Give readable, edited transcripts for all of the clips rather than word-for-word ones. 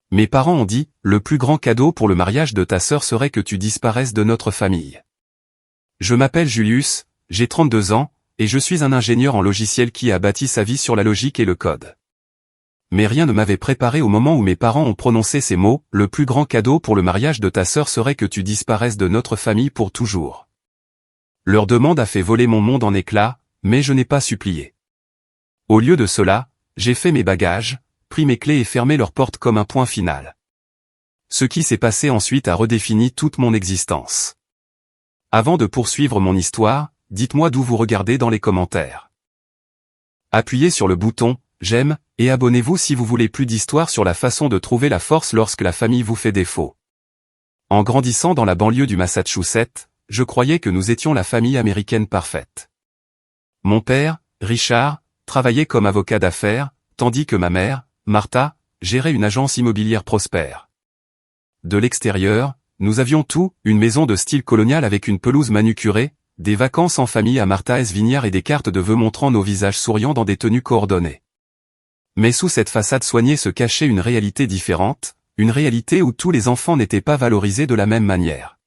Mes parents ont dit, le plus grand cadeau pour le mariage de ta sœur serait que tu disparaisses de notre famille. Je m'appelle Julius, j'ai 32 ans, et je suis un ingénieur en logiciel qui a bâti sa vie sur la logique et le code. Mais rien ne m'avait préparé au moment où mes parents ont prononcé ces mots, le plus grand cadeau pour le mariage de ta sœur serait que tu disparaisses de notre famille pour toujours. Leur demande a fait voler mon monde en éclats, mais je n'ai pas supplié. Au lieu de cela, j'ai fait mes bagages, pris mes clés et fermé leur porte comme un point final. Ce qui s'est passé ensuite a redéfini toute mon existence. Avant de poursuivre mon histoire, dites-moi d'où vous regardez dans les commentaires. Appuyez sur le bouton « J'aime » et abonnez-vous si vous voulez plus d'histoires sur la façon de trouver la force lorsque la famille vous fait défaut. En grandissant dans la banlieue du Massachusetts, je croyais que nous étions la famille américaine parfaite. Mon père, Richard, travaillait comme avocat d'affaires, tandis que ma mère, Martha, gérait une agence immobilière prospère. De l'extérieur, nous avions tout, une maison de style colonial avec une pelouse manucurée, des vacances en famille à Martha's Vineyard et des cartes de vœux montrant nos visages souriants dans des tenues coordonnées. Mais sous cette façade soignée se cachait une réalité différente, une réalité où tous les enfants n'étaient pas valorisés de la même manière.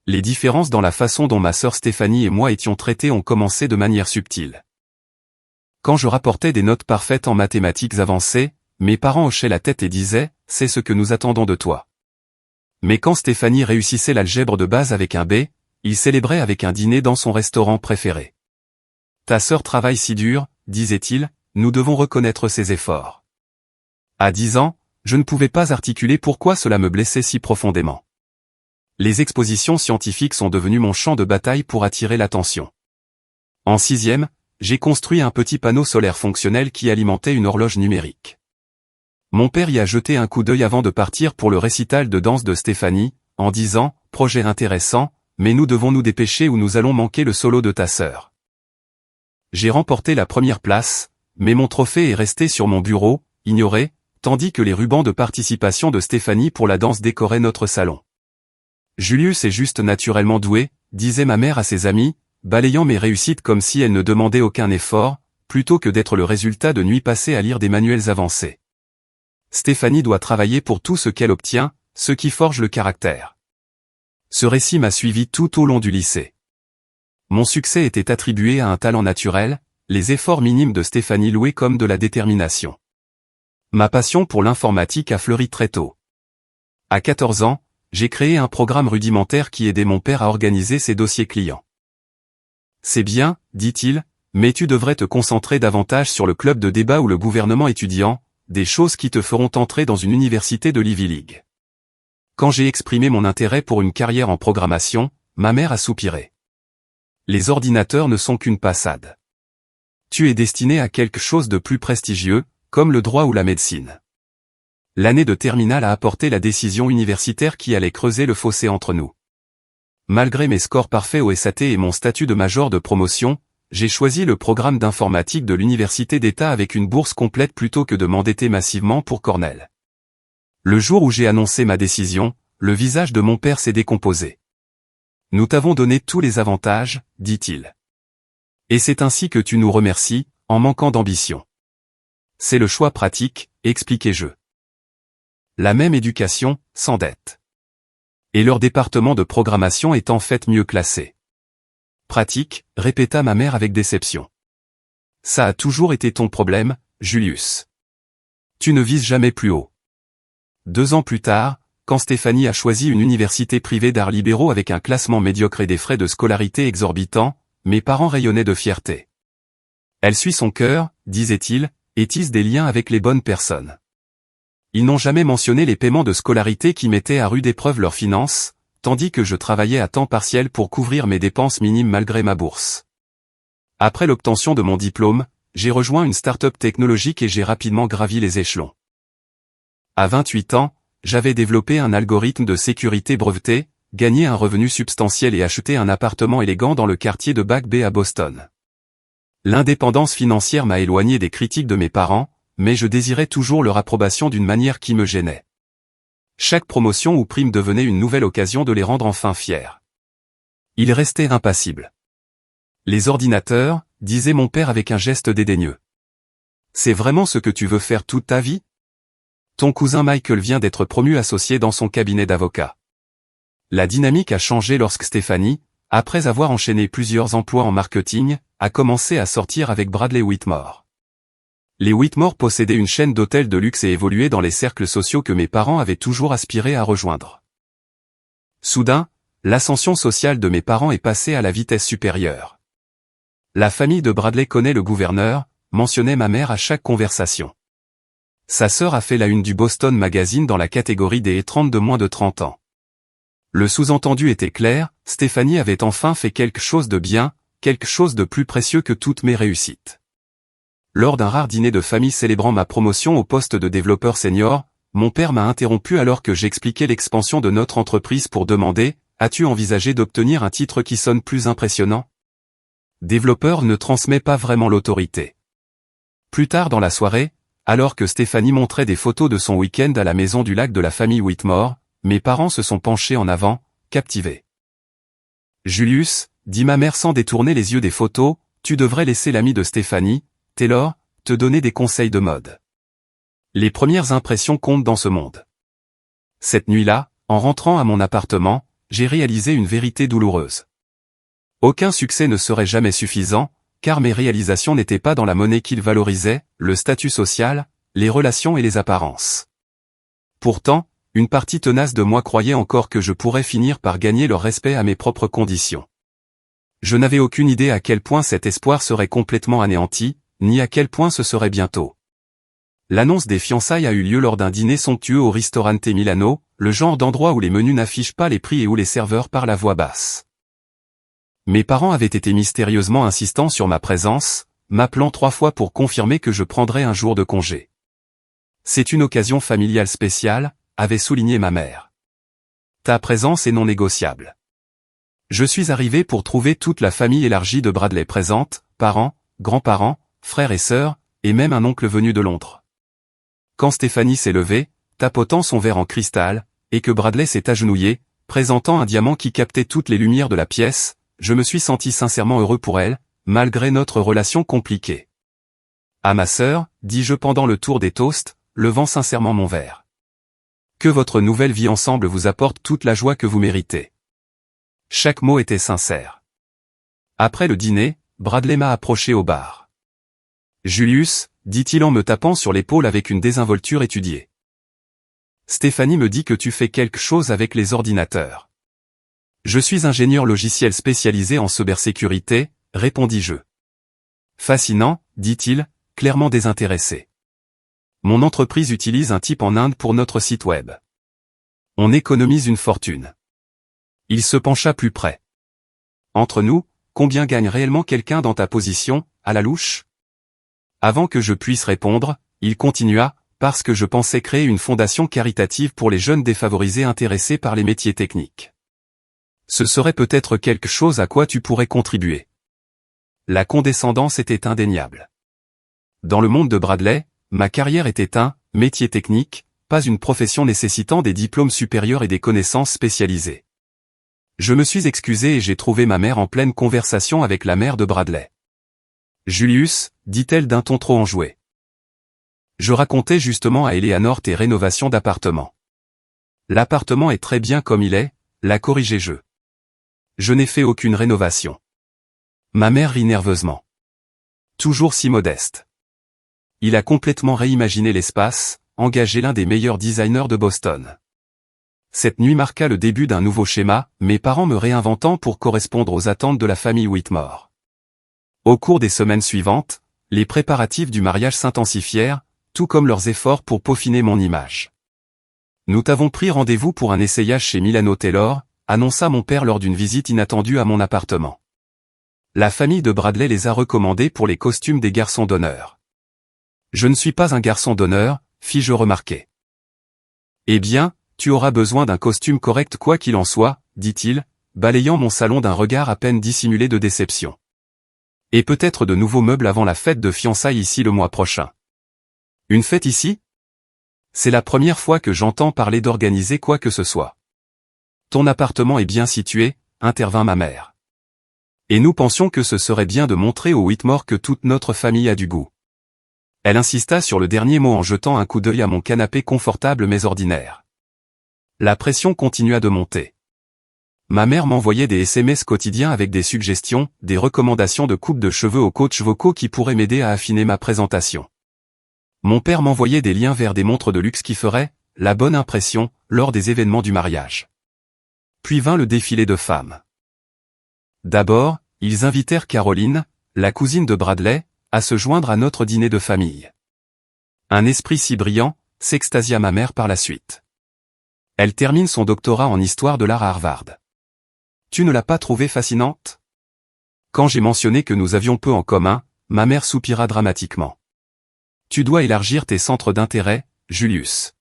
Les différences dans la façon dont ma sœur Stéphanie et moi étions traités ont commencé de manière subtile. Quand je rapportais des notes parfaites en mathématiques avancées, mes parents hochaient la tête et disaient « C'est ce que nous attendons de toi ». Mais quand Stéphanie réussissait l'algèbre de base avec un B, ils célébraient avec un dîner dans son restaurant préféré. « Ta sœur travaille si dur », disait-il, « nous devons reconnaître ses efforts. » À 10 ans, je ne pouvais pas articuler pourquoi cela me blessait si profondément. Les expositions scientifiques sont devenues mon champ de bataille pour attirer l'attention. En 6e, j'ai construit un petit panneau solaire fonctionnel qui alimentait une horloge numérique. Mon père y a jeté un coup d'œil avant de partir pour le récital de danse de Stéphanie, en disant « Projet intéressant, mais nous devons nous dépêcher ou nous allons manquer le solo de ta sœur. » J'ai remporté la première place, mais mon trophée est resté sur mon bureau, ignoré, tandis que les rubans de participation de Stéphanie pour la danse décoraient notre salon. Julius est juste naturellement doué, disait ma mère à ses amis, balayant mes réussites comme si elles ne demandaient aucun effort, plutôt que d'être le résultat de nuits passées à lire des manuels avancés. Stéphanie doit travailler pour tout ce qu'elle obtient, ce qui forge le caractère. Ce récit m'a suivi tout au long du lycée. Mon succès était attribué à un talent naturel, les efforts minimes de Stéphanie loués comme de la détermination. Ma passion pour l'informatique a fleuri très tôt. À 14 ans, j'ai créé un programme rudimentaire qui aidait mon père à organiser ses dossiers clients. C'est bien, dit-il, mais tu devrais te concentrer davantage sur le club de débat ou le gouvernement étudiant, des choses qui te feront entrer dans une université de l'Ivy League. Quand j'ai exprimé mon intérêt pour une carrière en programmation, ma mère a soupiré. Les ordinateurs ne sont qu'une passade. Tu es destiné à quelque chose de plus prestigieux, comme le droit ou la médecine. L'année de terminale a apporté la décision universitaire qui allait creuser le fossé entre nous. Malgré mes scores parfaits au SAT et mon statut de major de promotion, j'ai choisi le programme d'informatique de l'Université d'État avec une bourse complète plutôt que de m'endetter massivement pour Cornell. Le jour où j'ai annoncé ma décision, le visage de mon père s'est décomposé. « Nous t'avons donné tous les avantages, dit-il. Et c'est ainsi que tu nous remercies, en manquant d'ambition. C'est le choix pratique, expliquai-je. La même éducation, sans dette. Et leur département de programmation est en fait mieux classé. Pratique, répéta ma mère avec déception. Ça a toujours été ton problème, Julius. Tu ne vises jamais plus haut. 2 ans plus tard, quand Stéphanie a choisi une université privée d'arts libéraux avec un classement médiocre et des frais de scolarité exorbitants, mes parents rayonnaient de fierté. Elle suit son cœur, disait-il, et tisse des liens avec les bonnes personnes. Ils n'ont jamais mentionné les paiements de scolarité qui mettaient à rude épreuve leurs finances, tandis que je travaillais à temps partiel pour couvrir mes dépenses minimes malgré ma bourse. Après l'obtention de mon diplôme, j'ai rejoint une start-up technologique et j'ai rapidement gravi les échelons. À 28 ans, j'avais développé un algorithme de sécurité breveté, gagné un revenu substantiel et acheté un appartement élégant dans le quartier de Back Bay à Boston. L'indépendance financière m'a éloigné des critiques de mes parents, mais je désirais toujours leur approbation d'une manière qui me gênait. Chaque promotion ou prime devenait une nouvelle occasion de les rendre enfin fiers. Ils restaient impassibles. Les ordinateurs, disait mon père avec un geste dédaigneux. C'est vraiment ce que tu veux faire toute ta vie ? Ton cousin Michael vient d'être promu associé dans son cabinet d'avocat. La dynamique a changé lorsque Stéphanie, après avoir enchaîné plusieurs emplois en marketing, a commencé à sortir avec Bradley Whitmore. Les Whitmore possédaient une chaîne d'hôtels de luxe et évoluaient dans les cercles sociaux que mes parents avaient toujours aspiré à rejoindre. Soudain, l'ascension sociale de mes parents est passée à la vitesse supérieure. La famille de Bradley connaît le gouverneur, mentionnait ma mère à chaque conversation. Sa sœur a fait la une du Boston Magazine dans la catégorie des étranges de moins de 30 ans. Le sous-entendu était clair, Stéphanie avait enfin fait quelque chose de bien, quelque chose de plus précieux que toutes mes réussites. Lors d'un rare dîner de famille célébrant ma promotion au poste de développeur senior, mon père m'a interrompu alors que j'expliquais l'expansion de notre entreprise pour demander « As-tu envisagé d'obtenir un titre qui sonne plus impressionnant ?» Développeur ne transmet pas vraiment l'autorité. Plus tard dans la soirée, alors que Stéphanie montrait des photos de son week-end à la maison du lac de la famille Whitmore, mes parents se sont penchés en avant, captivés. « Julius, dit ma mère sans détourner les yeux des photos, tu devrais laisser l'ami de Stéphanie, Taylor, te donner des conseils de mode. Les premières impressions comptent dans ce monde. » Cette nuit-là, en rentrant à mon appartement, j'ai réalisé une vérité douloureuse. Aucun succès ne serait jamais suffisant, car mes réalisations n'étaient pas dans la monnaie qu'ils valorisaient, le statut social, les relations et les apparences. Pourtant, une partie tenace de moi croyait encore que je pourrais finir par gagner leur respect à mes propres conditions. Je n'avais aucune idée à quel point cet espoir serait complètement anéanti, ni à quel point ce serait bientôt. L'annonce des fiançailles a eu lieu lors d'un dîner somptueux au Ristorante Milano, le genre d'endroit où les menus n'affichent pas les prix et où les serveurs parlent à voix basse. Mes parents avaient été mystérieusement insistants sur ma présence, m'appelant 3 fois pour confirmer que je prendrais un jour de congé. C'est une occasion familiale spéciale, avait souligné ma mère. Ta présence est non négociable. Je suis arrivé pour trouver toute la famille élargie de Bradley présente, parents, grands-parents, frères et sœurs, et même un oncle venu de Londres. Quand Stéphanie s'est levée, tapotant son verre en cristal, et que Bradley s'est agenouillé, présentant un diamant qui captait toutes les lumières de la pièce, je me suis senti sincèrement heureux pour elle, malgré notre relation compliquée. À ma sœur, dis-je pendant le tour des toasts, levant sincèrement mon verre. Que votre nouvelle vie ensemble vous apporte toute la joie que vous méritez. Chaque mot était sincère. Après le dîner, Bradley m'a approché au bar. Julius, dit-il en me tapant sur l'épaule avec une désinvolture étudiée. Stéphanie me dit que tu fais quelque chose avec les ordinateurs. Je suis ingénieur logiciel spécialisé en cybersécurité, répondis-je. Fascinant, dit-il, clairement désintéressé. Mon entreprise utilise un type en Inde pour notre site web. On économise une fortune. Il se pencha plus près. Entre nous, combien gagne réellement quelqu'un dans ta position, à la louche? Avant que je puisse répondre, il continua, parce que je pensais créer une fondation caritative pour les jeunes défavorisés intéressés par les métiers techniques. Ce serait peut-être quelque chose à quoi tu pourrais contribuer. La condescendance était indéniable. Dans le monde de Bradley, ma carrière était un métier technique, pas une profession nécessitant des diplômes supérieurs et des connaissances spécialisées. Je me suis excusé et j'ai trouvé ma mère en pleine conversation avec la mère de Bradley. Julius, dit-elle d'un ton trop enjoué. Je racontais justement à Eleanor tes rénovations d'appartement. L'appartement est très bien comme il est, l'a corrigé-je. Je n'ai fait aucune rénovation. Ma mère rit nerveusement. Toujours si modeste. Il a complètement réimaginé l'espace, engagé l'un des meilleurs designers de Boston. Cette nuit marqua le début d'un nouveau schéma, mes parents me réinventant pour correspondre aux attentes de la famille Whitmore. Au cours des semaines suivantes, les préparatifs du mariage s'intensifièrent, tout comme leurs efforts pour peaufiner mon image. Nous t'avons pris rendez-vous pour un essayage chez Milano Taylor, annonça mon père lors d'une visite inattendue à mon appartement. La famille de Bradley les a recommandés pour les costumes des garçons d'honneur. Je ne suis pas un garçon d'honneur, fis-je remarquer. Eh bien, tu auras besoin d'un costume correct quoi qu'il en soit, dit-il, balayant mon salon d'un regard à peine dissimulé de déception. Et peut-être de nouveaux meubles avant la fête de fiançailles ici le mois prochain. Une fête ici? C'est la première fois que j'entends parler d'organiser quoi que ce soit. Ton appartement est bien situé, intervint ma mère. Et nous pensions que ce serait bien de montrer aux Whitmore que toute notre famille a du goût. Elle insista sur le dernier mot en jetant un coup d'œil à mon canapé confortable mais ordinaire. La pression continua de monter. Ma mère m'envoyait des SMS quotidiens avec des suggestions, des recommandations de coupe de cheveux aux coachs vocaux qui pourraient m'aider à affiner ma présentation. Mon père m'envoyait des liens vers des montres de luxe qui feraient la bonne impression lors des événements du mariage. Puis vint le défilé de femmes. D'abord, ils invitèrent Caroline, la cousine de Bradley, à se joindre à notre dîner de famille. Un esprit si brillant, s'extasia ma mère par la suite. Elle termine son doctorat en histoire de l'art à Harvard. Tu ne l'as pas trouvée fascinante? Quand j'ai mentionné que nous avions peu en commun, ma mère soupira dramatiquement. Tu dois élargir tes centres d'intérêt, Julius.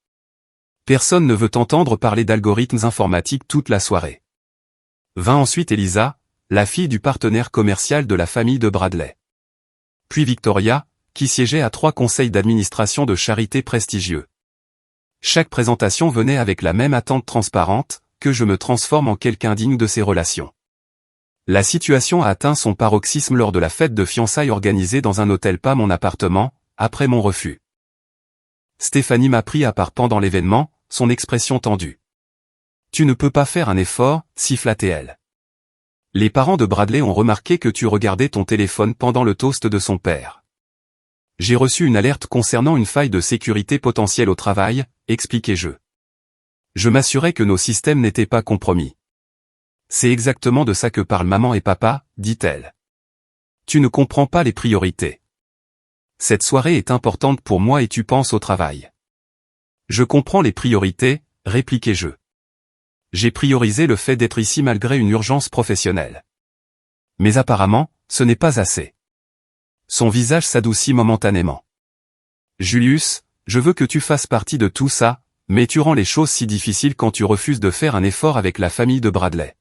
Personne ne veut entendre parler d'algorithmes informatiques toute la soirée. Vint ensuite Elisa, la fille du partenaire commercial de la famille de Bradley. Puis Victoria, qui siégeait à 3 conseils d'administration de charité prestigieux. Chaque présentation venait avec la même attente transparente, que je me transforme en quelqu'un digne de ces relations. La situation a atteint son paroxysme lors de la fête de fiançailles organisée dans un hôtel pas mon appartement, après mon refus. Stéphanie m'a pris à part pendant l'événement, son expression tendue. Tu ne peux pas faire un effort, siffla-t-elle. Les parents de Bradley ont remarqué que tu regardais ton téléphone pendant le toast de son père. J'ai reçu une alerte concernant une faille de sécurité potentielle au travail, expliquai-je. Je m'assurais que nos systèmes n'étaient pas compromis. C'est exactement de ça que parlent maman et papa, dit-elle. Tu ne comprends pas les priorités. Cette soirée est importante pour moi et tu penses au travail. Je comprends les priorités, répliquai-je. J'ai priorisé le fait d'être ici malgré une urgence professionnelle. Mais apparemment, ce n'est pas assez. Son visage s'adoucit momentanément. Julius, je veux que tu fasses partie de tout ça, mais tu rends les choses si difficiles quand tu refuses de faire un effort avec la famille de Bradley.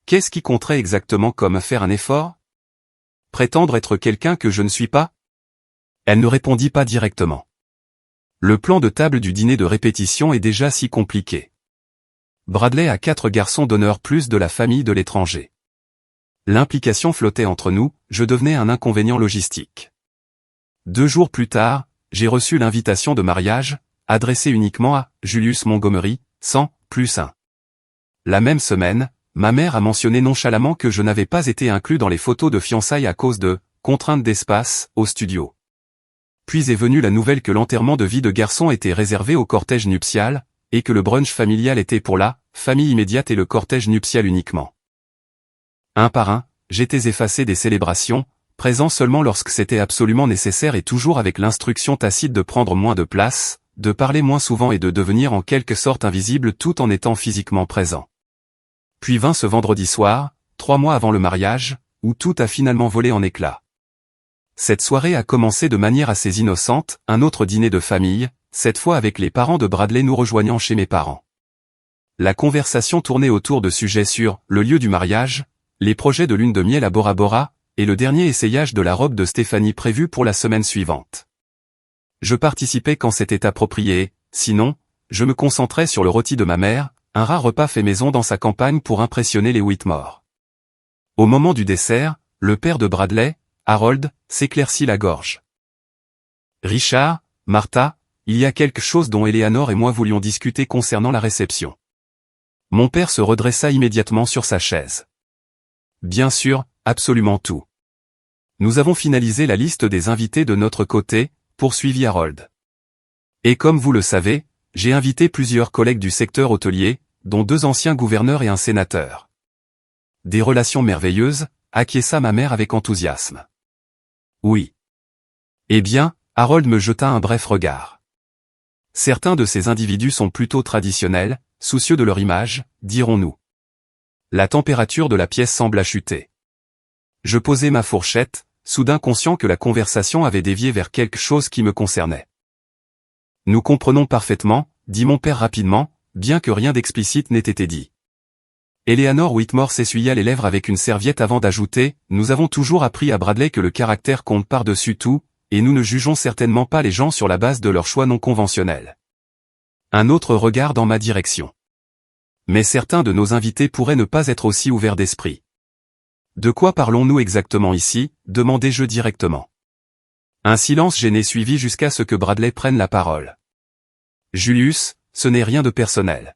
Qu'est-ce qui compterait exactement comme faire un effort? Prétendre être quelqu'un que je ne suis pas? Elle ne répondit pas directement. Le plan de table du dîner de répétition est déjà si compliqué. Bradley a 4 garçons d'honneur plus de la famille de l'étranger. L'implication flottait entre nous, je devenais un inconvénient logistique. 2 jours plus tard, j'ai reçu l'invitation de mariage, adressée uniquement à Julius Montgomery, +1. La même semaine, ma mère a mentionné nonchalamment que je n'avais pas été inclus dans les photos de fiançailles à cause de contraintes d'espace au studio. Puis est venue la nouvelle que l'enterrement de vie de garçon était réservé au cortège nuptial, et que le brunch familial était pour la famille immédiate et le cortège nuptial uniquement. Un par un, j'étais effacé des célébrations, présent seulement lorsque c'était absolument nécessaire et toujours avec l'instruction tacite de prendre moins de place, de parler moins souvent et de devenir en quelque sorte invisible tout en étant physiquement présent. Puis vint ce vendredi soir, 3 mois avant le mariage, où tout a finalement volé en éclats. Cette soirée a commencé de manière assez innocente, un autre dîner de famille, cette fois avec les parents de Bradley nous rejoignant chez mes parents. La conversation tournait autour de sujets sur le lieu du mariage, les projets de lune de miel à Bora Bora, et le dernier essayage de la robe de Stéphanie prévu pour la semaine suivante. Je participais quand c'était approprié, sinon, je me concentrais sur le rôti de ma mère, un rare repas fait maison dans sa campagne pour impressionner les Whitmore. Au moment du dessert, le père de Bradley, Harold, s'éclaircit la gorge. Richard, Martha, il y a quelque chose dont Eleanor et moi voulions discuter concernant la réception. Mon père se redressa immédiatement sur sa chaise. Bien sûr, absolument tout. Nous avons finalisé la liste des invités de notre côté, poursuivit Harold. Et comme vous le savez, j'ai invité plusieurs collègues du secteur hôtelier, dont 2 anciens gouverneurs et un sénateur. Des relations merveilleuses, acquiesça ma mère avec enthousiasme. Oui. Eh bien, Harold me jeta un bref regard. Certains de ces individus sont plutôt traditionnels, soucieux de leur image, dirons-nous. La température de la pièce sembla chuter. Je posai ma fourchette, soudain conscient que la conversation avait dévié vers quelque chose qui me concernait. Nous comprenons parfaitement, dit mon père rapidement, bien que rien d'explicite n'ait été dit. Eleanor Whitmore s'essuya les lèvres avec une serviette avant d'ajouter, nous avons toujours appris à Bradley que le caractère compte par-dessus tout, et nous ne jugeons certainement pas les gens sur la base de leurs choix non conventionnels. Un autre regard dans ma direction. Mais certains de nos invités pourraient ne pas être aussi ouverts d'esprit. De quoi parlons-nous exactement ici, demandai-je directement. Un silence gêné suivit jusqu'à ce que Bradley prenne la parole. Julius, ce n'est rien de personnel.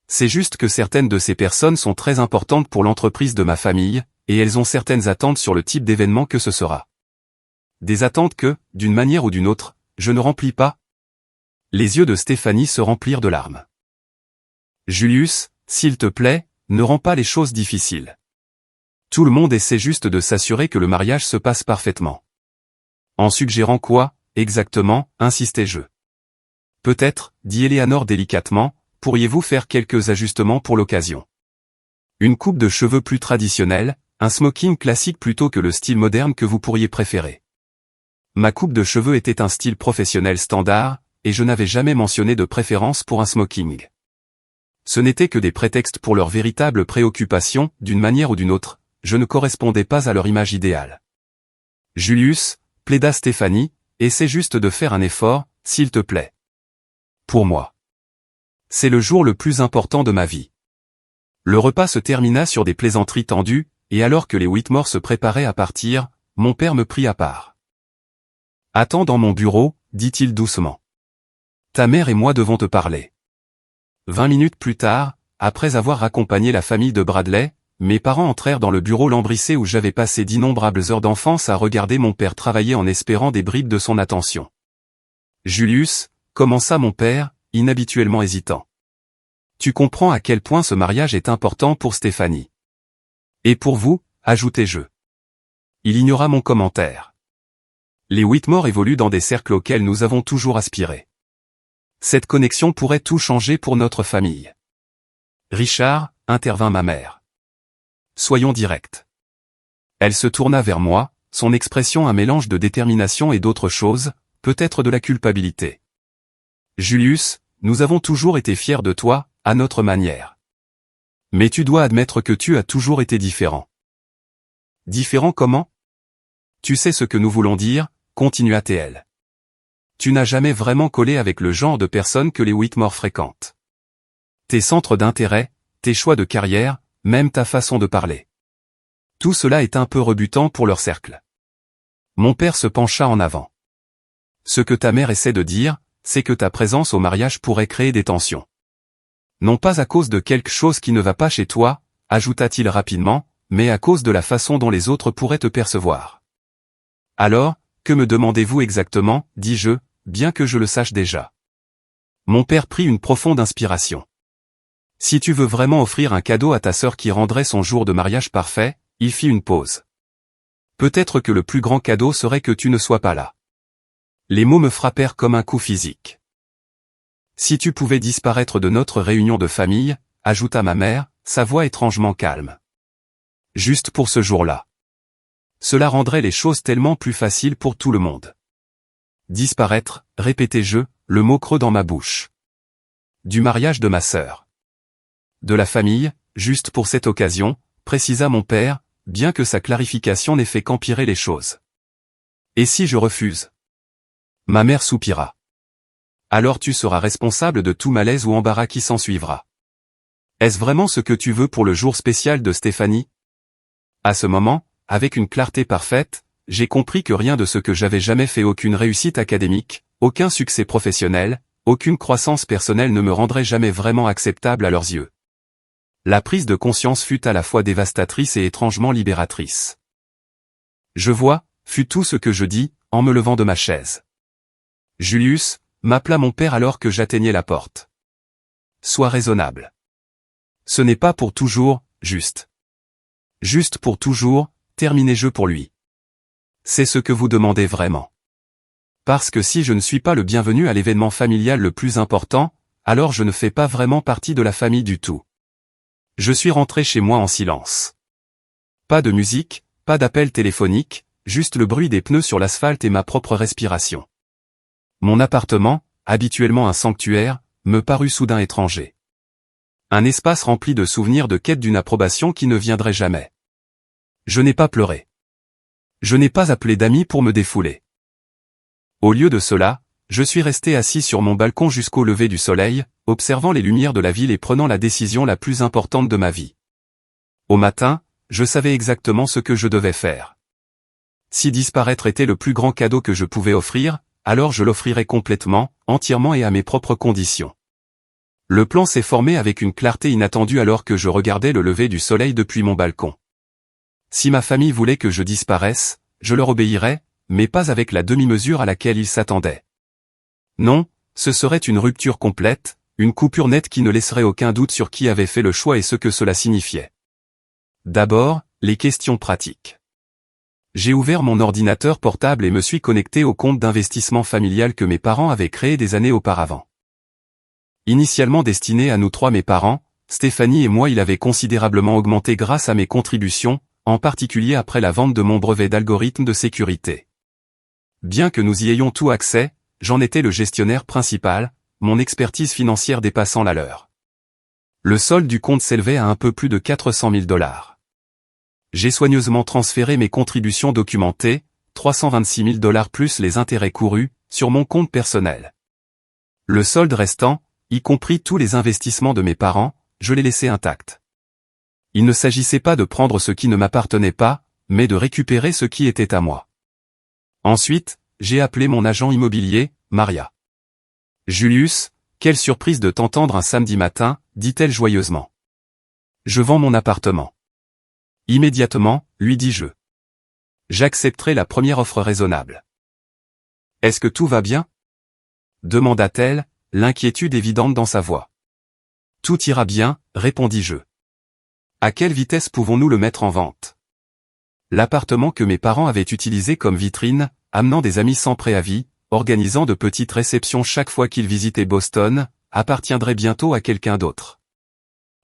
C'est juste que certaines de ces personnes sont très importantes pour l'entreprise de ma famille, et elles ont certaines attentes sur le type d'événement que ce sera. Des attentes que, d'une manière ou d'une autre, je ne remplis pas. Les yeux de Stéphanie se remplirent de larmes. Julius, s'il te plaît, ne rends pas les choses difficiles. Tout le monde essaie juste de s'assurer que le mariage se passe parfaitement. En suggérant quoi, exactement, insistai-je. Peut-être, dit Eleanor délicatement, pourriez-vous faire quelques ajustements pour l'occasion. Une coupe de cheveux plus traditionnelle, un smoking classique plutôt que le style moderne que vous pourriez préférer. Ma coupe de cheveux était un style professionnel standard, et je n'avais jamais mentionné de préférence pour un smoking. Ce n'était que des prétextes pour leurs véritables préoccupations, d'une manière ou d'une autre, je ne correspondais pas à leur image idéale. Julius, plaida Stéphanie, essaie juste de faire un effort, s'il te plaît. Pour moi. C'est le jour le plus important de ma vie. Le repas se termina sur des plaisanteries tendues, et alors que les Whitmore se préparaient à partir, mon père me prit à part. « Attends dans mon bureau, dit-il doucement. Ta mère et moi devons te parler. » 20 minutes plus tard, après avoir accompagné la famille de Bradley, mes parents entrèrent dans le bureau lambrissé où j'avais passé d'innombrables heures d'enfance à regarder mon père travailler en espérant des bribes de son attention. « Julius, » commença mon père, inhabituellement hésitant. « Tu comprends à quel point ce mariage est important pour Stéphanie. Et pour vous, ajoutai-je. » Il ignora mon commentaire. Les Whitmore évoluent dans des cercles auxquels nous avons toujours aspiré. Cette connexion pourrait tout changer pour notre famille. Richard, intervint ma mère. Soyons directs. Elle se tourna vers moi, son expression un mélange de détermination et d'autre chose, peut-être de la culpabilité. Julius, nous avons toujours été fiers de toi, à notre manière. Mais tu dois admettre que tu as toujours été différent. Différent comment? Tu sais ce que nous voulons dire, continua-t-elle. Tu n'as jamais vraiment collé avec le genre de personnes que les Whitmore fréquentent. Tes centres d'intérêt, tes choix de carrière, même ta façon de parler. Tout cela est un peu rebutant pour leur cercle. Mon père se pencha en avant. Ce que ta mère essaie de dire, c'est que ta présence au mariage pourrait créer des tensions. Non pas à cause de quelque chose qui ne va pas chez toi, ajouta-t-il rapidement, mais à cause de la façon dont les autres pourraient te percevoir. Alors, que me demandez-vous exactement, dis-je, bien que je le sache déjà. Mon père prit une profonde inspiration. Si tu veux vraiment offrir un cadeau à ta sœur qui rendrait son jour de mariage parfait, il fit une pause. Peut-être que le plus grand cadeau serait que tu ne sois pas là. Les mots me frappèrent comme un coup physique. Si tu pouvais disparaître de notre réunion de famille, ajouta ma mère, sa voix étrangement calme. Juste pour ce jour-là. Cela rendrait les choses tellement plus faciles pour tout le monde. Disparaître, répétai-je, le mot creux dans ma bouche. Du mariage de ma sœur. De la famille, juste pour cette occasion, précisa mon père, bien que sa clarification n'ait fait qu'empirer les choses. Et si je refuse? Ma mère soupira. Alors tu seras responsable de tout malaise ou embarras qui s'ensuivra. Est-ce vraiment ce que tu veux pour le jour spécial de Stéphanie? À ce moment, avec une clarté parfaite, j'ai compris que rien de ce que j'avais jamais fait, aucune réussite académique, aucun succès professionnel, aucune croissance personnelle ne me rendrait jamais vraiment acceptable à leurs yeux. La prise de conscience fut à la fois dévastatrice et étrangement libératrice. Je vois, fut tout ce que je dis, en me levant de ma chaise. Julius, m'appela mon père alors que j'atteignais la porte. Sois raisonnable. Ce n'est pas pour toujours, juste. Juste pour toujours, terminai-je pour lui. C'est ce que vous demandez vraiment. Parce que si je ne suis pas le bienvenu à l'événement familial le plus important, alors je ne fais pas vraiment partie de la famille du tout. Je suis rentré chez moi en silence. Pas de musique, pas d'appel téléphonique, juste le bruit des pneus sur l'asphalte et ma propre respiration. Mon appartement, habituellement un sanctuaire, me parut soudain étranger. Un espace rempli de souvenirs de quête d'une approbation qui ne viendrait jamais. Je n'ai pas pleuré. Je n'ai pas appelé d'amis pour me défouler. Au lieu de cela, je suis resté assis sur mon balcon jusqu'au lever du soleil, observant les lumières de la ville et prenant la décision la plus importante de ma vie. Au matin, je savais exactement ce que je devais faire. Si disparaître était le plus grand cadeau que je pouvais offrir, alors je l'offrirais complètement, entièrement et à mes propres conditions. Le plan s'est formé avec une clarté inattendue alors que je regardais le lever du soleil depuis mon balcon. Si ma famille voulait que je disparaisse, je leur obéirais, mais pas avec la demi-mesure à laquelle ils s'attendaient. Non, ce serait une rupture complète, une coupure nette qui ne laisserait aucun doute sur qui avait fait le choix et ce que cela signifiait. D'abord, les questions pratiques. J'ai ouvert mon ordinateur portable et me suis connecté au compte d'investissement familial que mes parents avaient créé des années auparavant. Initialement destiné à nous trois mes parents, Stéphanie et moi il avait considérablement augmenté grâce à mes contributions, en particulier après la vente de mon brevet d'algorithme de sécurité. Bien que nous y ayons tout accès, j'en étais le gestionnaire principal, mon expertise financière dépassant la leur. Le solde du compte s'élevait à un peu plus de 400 000 $. J'ai soigneusement transféré mes contributions documentées, 326 000 $ plus les intérêts courus, sur mon compte personnel. Le solde restant, y compris tous les investissements de mes parents, je l'ai laissé intact. Il ne s'agissait pas de prendre ce qui ne m'appartenait pas, mais de récupérer ce qui était à moi. Ensuite, j'ai appelé mon agent immobilier, Maria. « Julius, quelle surprise de t'entendre un samedi matin, dit-elle joyeusement. Je vends mon appartement. Immédiatement, lui dis-je. J'accepterai la première offre raisonnable. Est-ce que tout va bien? Demanda-t-elle, l'inquiétude évidente dans sa voix. Tout ira bien, répondis-je. À quelle vitesse pouvons-nous le mettre en vente? L'appartement que mes parents avaient utilisé comme vitrine, amenant des amis sans préavis, organisant de petites réceptions chaque fois qu'ils visitaient Boston, appartiendrait bientôt à quelqu'un d'autre.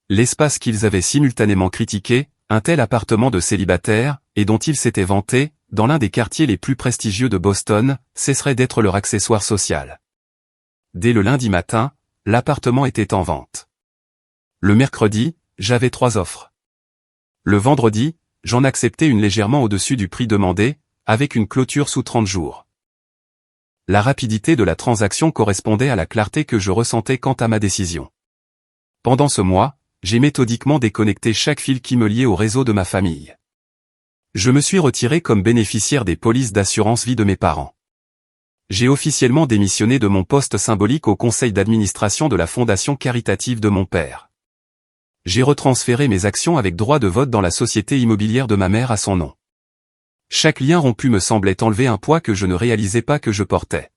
L'espace qu'ils avaient simultanément critiqué, un tel appartement de célibataire, et dont ils s'étaient vantés, dans l'un des quartiers les plus prestigieux de Boston, cesserait d'être leur accessoire social. Dès le lundi matin, l'appartement était en vente. Le mercredi, j'avais 3 offres. Le vendredi, j'en acceptais une légèrement au-dessus du prix demandé, avec une clôture sous 30 jours. La rapidité de la transaction correspondait à la clarté que je ressentais quant à ma décision. Pendant ce mois, j'ai méthodiquement déconnecté chaque fil qui me liait au réseau de ma famille. Je me suis retiré comme bénéficiaire des polices d'assurance vie de mes parents. J'ai officiellement démissionné de mon poste symbolique au conseil d'administration de la fondation caritative de mon père. J'ai retransféré mes actions avec droit de vote dans la société immobilière de ma mère à son nom. Chaque lien rompu me semblait enlever un poids que je ne réalisais pas que je portais.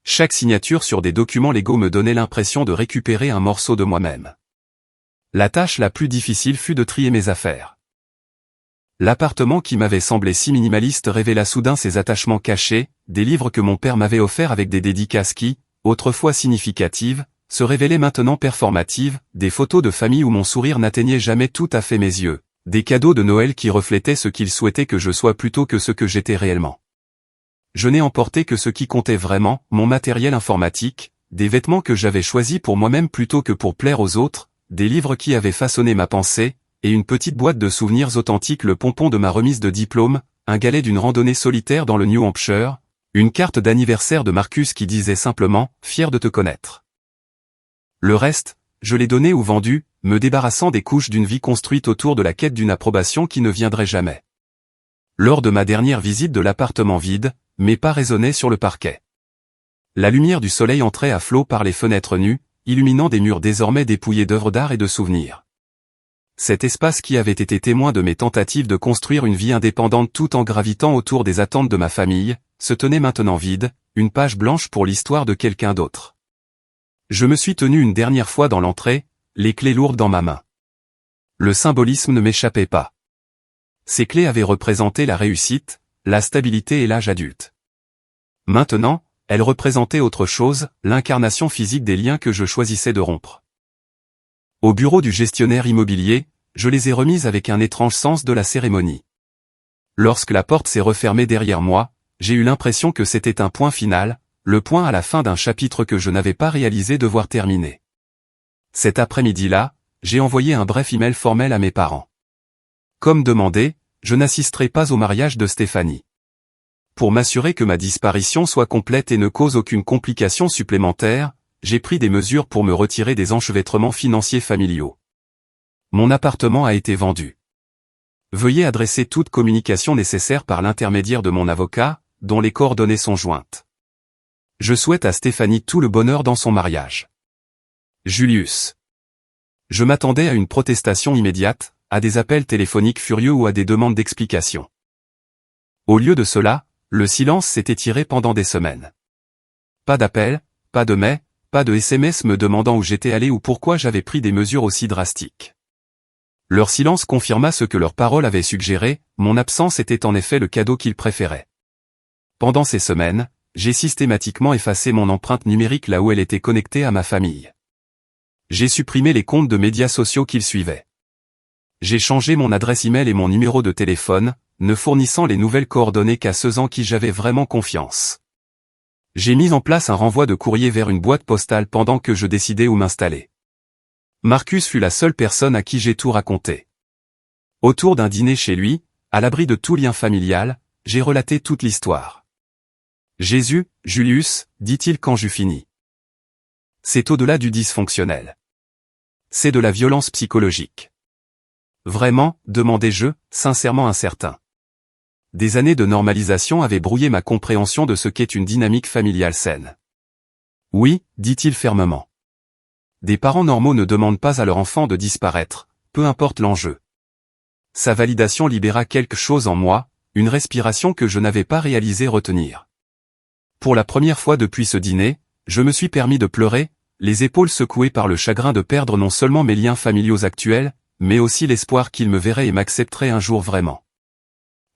Chaque signature sur des documents légaux me donnait l'impression de récupérer un morceau de moi-même. La tâche la plus difficile fut de trier mes affaires. L'appartement qui m'avait semblé si minimaliste révéla soudain ses attachements cachés, des livres que mon père m'avait offerts avec des dédicaces qui, autrefois significatives, se révélaient maintenant performatives, des photos de famille où mon sourire n'atteignait jamais tout à fait mes yeux, des cadeaux de Noël qui reflétaient ce qu'il souhaitait que je sois plutôt que ce que j'étais réellement. Je n'ai emporté que ce qui comptait vraiment, mon matériel informatique, des vêtements que j'avais choisis pour moi-même plutôt que pour plaire aux autres, des livres qui avaient façonné ma pensée, et une petite boîte de souvenirs authentiques, le pompon de ma remise de diplôme, un galet d'une randonnée solitaire dans le New Hampshire, une carte d'anniversaire de Marcus qui disait simplement « Fier de te connaître ». Le reste, je l'ai donné ou vendu, me débarrassant des couches d'une vie construite autour de la quête d'une approbation qui ne viendrait jamais. Lors de ma dernière visite de l'appartement vide, mes pas résonnaient sur le parquet. La lumière du soleil entrait à flot par les fenêtres nues, illuminant des murs désormais dépouillés d'œuvres d'art et de souvenirs. Cet espace qui avait été témoin de mes tentatives de construire une vie indépendante tout en gravitant autour des attentes de ma famille, se tenait maintenant vide, une page blanche pour l'histoire de quelqu'un d'autre. Je me suis tenu une dernière fois dans l'entrée, les clés lourdes dans ma main. Le symbolisme ne m'échappait pas. Ces clés avaient représenté la réussite, la stabilité et l'âge adulte. Maintenant, elles représentaient autre chose, l'incarnation physique des liens que je choisissais de rompre. Au bureau du gestionnaire immobilier, je les ai remises avec un étrange sens de la cérémonie. Lorsque la porte s'est refermée derrière moi, j'ai eu l'impression que c'était un point final, le point à la fin d'un chapitre que je n'avais pas réalisé devoir terminer. Cet après-midi-là, j'ai envoyé un bref email formel à mes parents. Comme demandé, je n'assisterai pas au mariage de Stéphanie. Pour m'assurer que ma disparition soit complète et ne cause aucune complication supplémentaire, j'ai pris des mesures pour me retirer des enchevêtrements financiers familiaux. Mon appartement a été vendu. Veuillez adresser toute communication nécessaire par l'intermédiaire de mon avocat, dont les coordonnées sont jointes. Je souhaite à Stéphanie tout le bonheur dans son mariage. Julius. Je m'attendais à une protestation immédiate, à des appels téléphoniques furieux ou à des demandes d'explications. Au lieu de cela, le silence s'est étiré pendant des semaines. Pas d'appel, pas de mail, pas de SMS me demandant où j'étais allé ou pourquoi j'avais pris des mesures aussi drastiques. Leur silence confirma ce que leurs paroles avaient suggéré, mon absence était en effet le cadeau qu'ils préféraient. Pendant ces semaines, j'ai systématiquement effacé mon empreinte numérique là où elle était connectée à ma famille. J'ai supprimé les comptes de médias sociaux qu'ils suivaient. J'ai changé mon adresse email et mon numéro de téléphone, ne fournissant les nouvelles coordonnées qu'à ceux en qui j'avais vraiment confiance. J'ai mis en place un renvoi de courrier vers une boîte postale pendant que je décidais où m'installer. Marcus fut la seule personne à qui j'ai tout raconté. Autour d'un dîner chez lui, à l'abri de tout lien familial, j'ai relaté toute l'histoire. Jésus, Julius, dit-il quand j'eus fini. C'est au-delà du dysfonctionnel. C'est de la violence psychologique. Vraiment, demandai-je, sincèrement incertain. Des années de normalisation avaient brouillé ma compréhension de ce qu'est une dynamique familiale saine. Oui, dit-il fermement. Des parents normaux ne demandent pas à leur enfant de disparaître, peu importe l'enjeu. Sa validation libéra quelque chose en moi, une respiration que je n'avais pas réalisé retenir. Pour la première fois depuis ce dîner, je me suis permis de pleurer, les épaules secouées par le chagrin de perdre non seulement mes liens familiaux actuels, mais aussi l'espoir qu'ils me verraient et m'accepteraient un jour vraiment.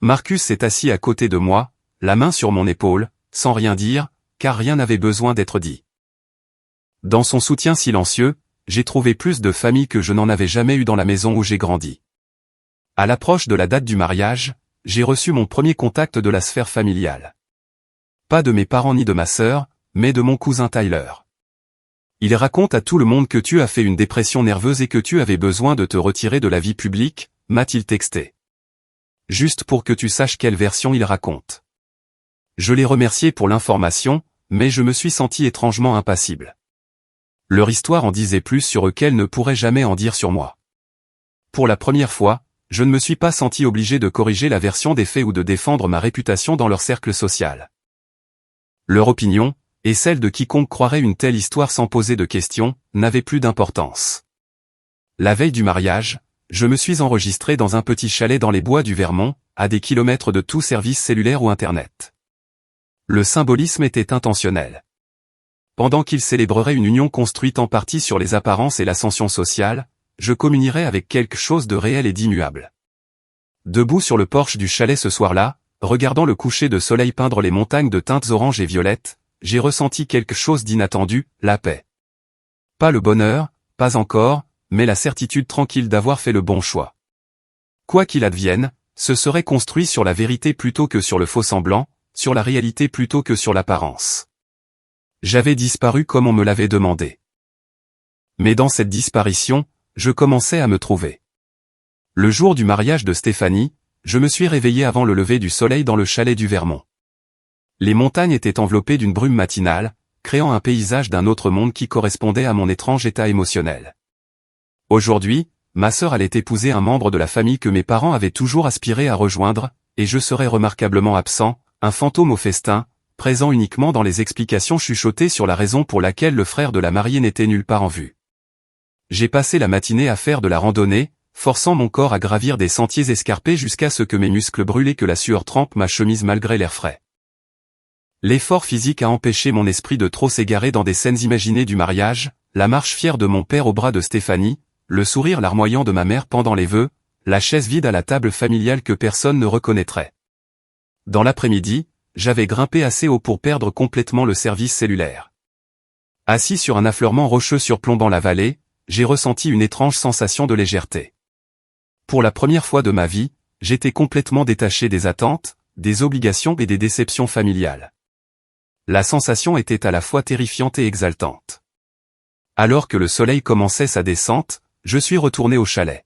Marcus s'est assis à côté de moi, la main sur mon épaule, sans rien dire, car rien n'avait besoin d'être dit. Dans son soutien silencieux, j'ai trouvé plus de famille que je n'en avais jamais eu dans la maison où j'ai grandi. À l'approche de la date du mariage, j'ai reçu mon premier contact de la sphère familiale. Pas de mes parents ni de ma sœur, mais de mon cousin Tyler. Il raconte à tout le monde que tu as fait une dépression nerveuse et que tu avais besoin de te retirer de la vie publique, m'a-t-il texté. Juste pour que tu saches quelle version il raconte. Je l'ai remercié pour l'information, mais je me suis senti étrangement impassible. Leur histoire en disait plus sur eux qu'elle ne pourrait jamais en dire sur moi. Pour la première fois, je ne me suis pas senti obligé de corriger la version des faits ou de défendre ma réputation dans leur cercle social. Leur opinion, et celle de quiconque croirait une telle histoire sans poser de questions, n'avait plus d'importance. La veille du mariage, je me suis enregistré dans un petit chalet dans les bois du Vermont, à des kilomètres de tout service cellulaire ou Internet. Le symbolisme était intentionnel. Pendant qu'ils célébreraient une union construite en partie sur les apparences et l'ascension sociale, je communierais avec quelque chose de réel et d'immuable. Debout sur le porche du chalet ce soir-là, regardant le coucher de soleil peindre les montagnes de teintes oranges et violettes, j'ai ressenti quelque chose d'inattendu, la paix. Pas le bonheur, pas encore, mais la certitude tranquille d'avoir fait le bon choix. Quoi qu'il advienne, ce serait construit sur la vérité plutôt que sur le faux-semblant, sur la réalité plutôt que sur l'apparence. J'avais disparu comme on me l'avait demandé. Mais dans cette disparition, je commençais à me trouver. Le jour du mariage de Stéphanie, je me suis réveillé avant le lever du soleil dans le chalet du Vermont. Les montagnes étaient enveloppées d'une brume matinale, créant un paysage d'un autre monde qui correspondait à mon étrange état émotionnel. Aujourd'hui, ma sœur allait épouser un membre de la famille que mes parents avaient toujours aspiré à rejoindre, et je serais remarquablement absent, un fantôme au festin, présent uniquement dans les explications chuchotées sur la raison pour laquelle le frère de la mariée n'était nulle part en vue. J'ai passé la matinée à faire de la randonnée, forçant mon corps à gravir des sentiers escarpés jusqu'à ce que mes muscles brûlent et que la sueur trempe ma chemise malgré l'air frais. L'effort physique a empêché mon esprit de trop s'égarer dans des scènes imaginées du mariage, la marche fière de mon père au bras de Stéphanie, le sourire larmoyant de ma mère pendant les vœux, la chaise vide à la table familiale que personne ne reconnaîtrait. Dans l'après-midi, j'avais grimpé assez haut pour perdre complètement le service cellulaire. Assis sur un affleurement rocheux surplombant la vallée, j'ai ressenti une étrange sensation de légèreté. Pour la première fois de ma vie, j'étais complètement détaché des attentes, des obligations et des déceptions familiales. La sensation était à la fois terrifiante et exaltante. Alors que le soleil commençait sa descente, je suis retourné au chalet.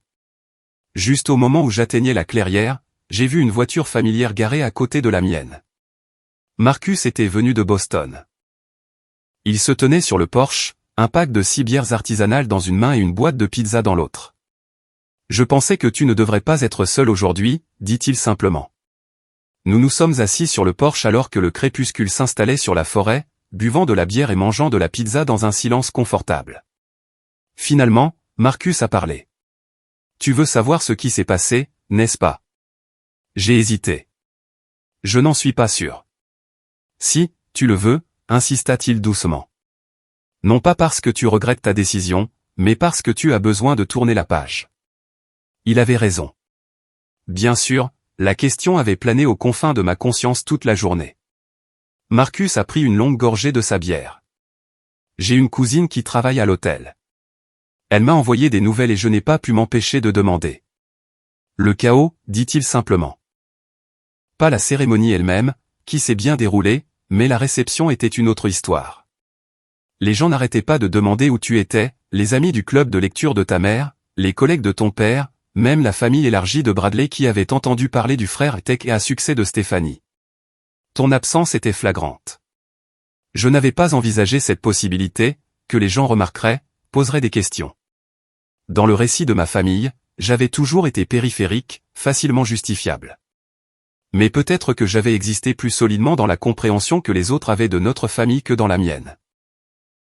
Juste au moment où j'atteignais la clairière, j'ai vu une voiture familière garée à côté de la mienne. Marcus était venu de Boston. Il se tenait sur le porche, un pack de 6 bières artisanales dans une main et une boîte de pizza dans l'autre. Je pensais que tu ne devrais pas être seul aujourd'hui, dit-il simplement. Nous nous sommes assis sur le porche alors que le crépuscule s'installait sur la forêt, buvant de la bière et mangeant de la pizza dans un silence confortable. Finalement, Marcus a parlé. Tu veux savoir ce qui s'est passé, n'est-ce pas? J'ai hésité. Je n'en suis pas sûr. Si, tu le veux, insista-t-il doucement. Non pas parce que tu regrettes ta décision, mais parce que tu as besoin de tourner la page. Il avait raison. Bien sûr, la question avait plané aux confins de ma conscience toute la journée. Marcus a pris une longue gorgée de sa bière. J'ai une cousine qui travaille à l'hôtel. Elle m'a envoyé des nouvelles et je n'ai pas pu m'empêcher de demander. Le chaos, dit-il simplement. Pas la cérémonie elle-même, qui s'est bien déroulée, mais la réception était une autre histoire. Les gens n'arrêtaient pas de demander où tu étais, les amis du club de lecture de ta mère, les collègues de ton père, même la famille élargie de Bradley qui avait entendu parler du frère tech et à succès de Stéphanie. Ton absence était flagrante. Je n'avais pas envisagé cette possibilité, que les gens remarqueraient, poseraient des questions. Dans le récit de ma famille, j'avais toujours été périphérique, facilement justifiable. Mais peut-être que j'avais existé plus solidement dans la compréhension que les autres avaient de notre famille que dans la mienne.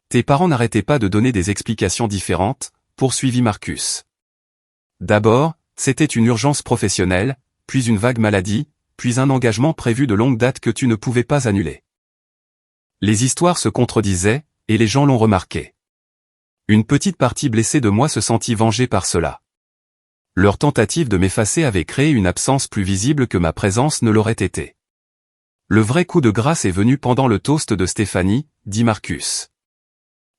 Tes parents n'arrêtaient pas de donner des explications différentes, poursuivit Marcus. D'abord, c'était une urgence professionnelle, puis une vague maladie, puis un engagement prévu de longue date que tu ne pouvais pas annuler. Les histoires se contredisaient, et les gens l'ont remarqué. Une petite partie blessée de moi se sentit vengée par cela. Leur tentative de m'effacer avait créé une absence plus visible que ma présence ne l'aurait été. Le vrai coup de grâce est venu pendant le toast de Stéphanie, dit Marcus.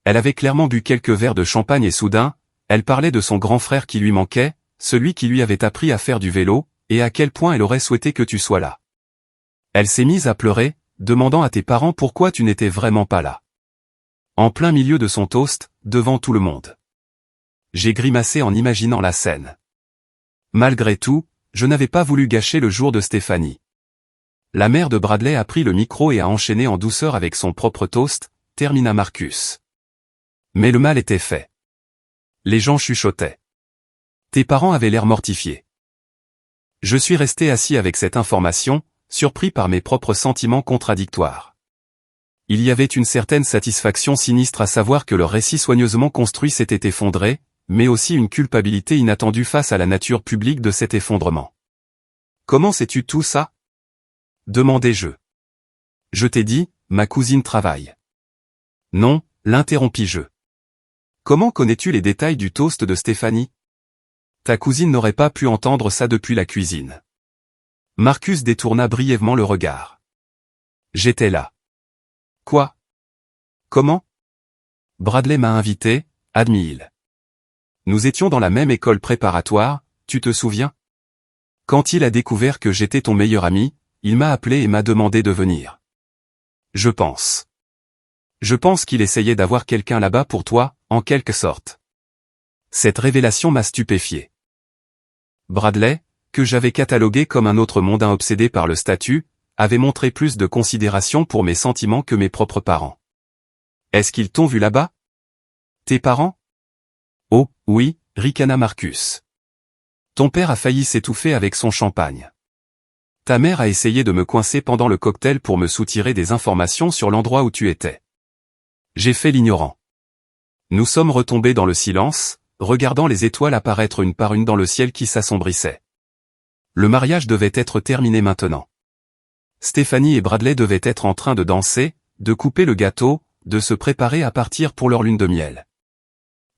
Elle avait clairement bu quelques verres de champagne et soudain, elle parlait de son grand frère qui lui manquait, celui qui lui avait appris à faire du vélo, et à quel point elle aurait souhaité que tu sois là. Elle s'est mise à pleurer, demandant à tes parents pourquoi tu n'étais vraiment pas là. En plein milieu de son toast, devant tout le monde. J'ai grimacé en imaginant la scène. Malgré tout, je n'avais pas voulu gâcher le jour de Stéphanie. La mère de Bradley a pris le micro et a enchaîné en douceur avec son propre toast, termina Marcus. Mais le mal était fait. Les gens chuchotaient. Tes parents avaient l'air mortifiés. Je suis resté assis avec cette information, surpris par mes propres sentiments contradictoires. Il y avait une certaine satisfaction sinistre à savoir que le récit soigneusement construit s'était effondré, mais aussi une culpabilité inattendue face à la nature publique de cet effondrement. Comment sais-tu tout ça? Demandai-je. Je t'ai dit, ma cousine travaille. Non, l'interrompis-je. Comment connais-tu les détails du toast de Stéphanie? Ta cousine n'aurait pas pu entendre ça depuis la cuisine. Marcus détourna brièvement le regard. J'étais là. Quoi? Comment? Bradley m'a invité, admit-il. Nous étions dans la même école préparatoire, tu te souviens? Quand il a découvert que j'étais ton meilleur ami, il m'a appelé et m'a demandé de venir. Je pense qu'il essayait d'avoir quelqu'un là-bas pour toi, en quelque sorte. Cette révélation m'a stupéfié. Bradley, que j'avais catalogué comme un autre mondain obsédé par le statut, avait montré plus de considération pour mes sentiments que mes propres parents. Est-ce qu'ils t'ont vu là-bas? Tes parents? Oh, oui, ricana Marcus. Ton père a failli s'étouffer avec son champagne. Ta mère a essayé de me coincer pendant le cocktail pour me soutirer des informations sur l'endroit où tu étais. J'ai fait l'ignorant. Nous sommes retombés dans le silence, regardant les étoiles apparaître une par une dans le ciel qui s'assombrissait. Le mariage devait être terminé maintenant. Stéphanie et Bradley devaient être en train de danser, de couper le gâteau, de se préparer à partir pour leur lune de miel.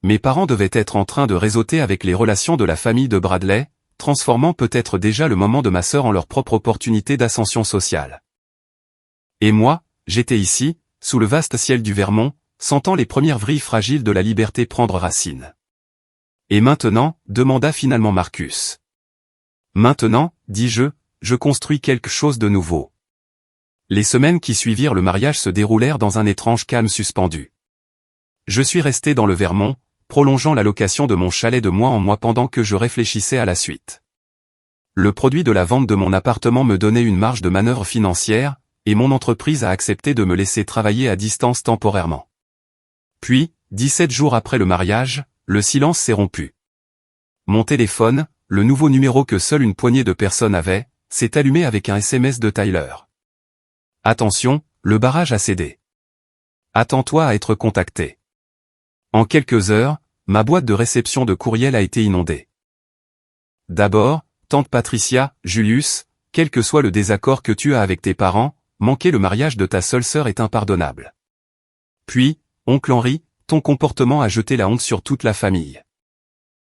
Mes parents devaient être en train de réseauter avec les relations de la famille de Bradley, transformant peut-être déjà le moment de ma sœur en leur propre opportunité d'ascension sociale. Et moi, j'étais ici, sous le vaste ciel du Vermont, sentant les premières vrilles fragiles de la liberté prendre racine. Et maintenant, demanda finalement Marcus. Maintenant, dis-je, je construis quelque chose de nouveau. Les semaines qui suivirent le mariage se déroulèrent dans un étrange calme suspendu. Je suis resté dans le Vermont, prolongeant la location de mon chalet de mois en mois pendant que je réfléchissais à la suite. Le produit de la vente de mon appartement me donnait une marge de manœuvre financière, et mon entreprise a accepté de me laisser travailler à distance temporairement. Puis, 17 jours après le mariage, le silence s'est rompu. mon téléphone, le nouveau numéro que seule une poignée de personnes avaient, s'est allumé avec un SMS de Tyler. Attention, le barrage a cédé. Attends-toi à être contacté. En quelques heures, ma boîte de réception de courriel a été inondée. D'abord, tante Patricia, Julius, quel que soit le désaccord que tu as avec tes parents, manquer le mariage de ta seule sœur est impardonnable. Puis, oncle Henri, ton comportement a jeté la honte sur toute la famille.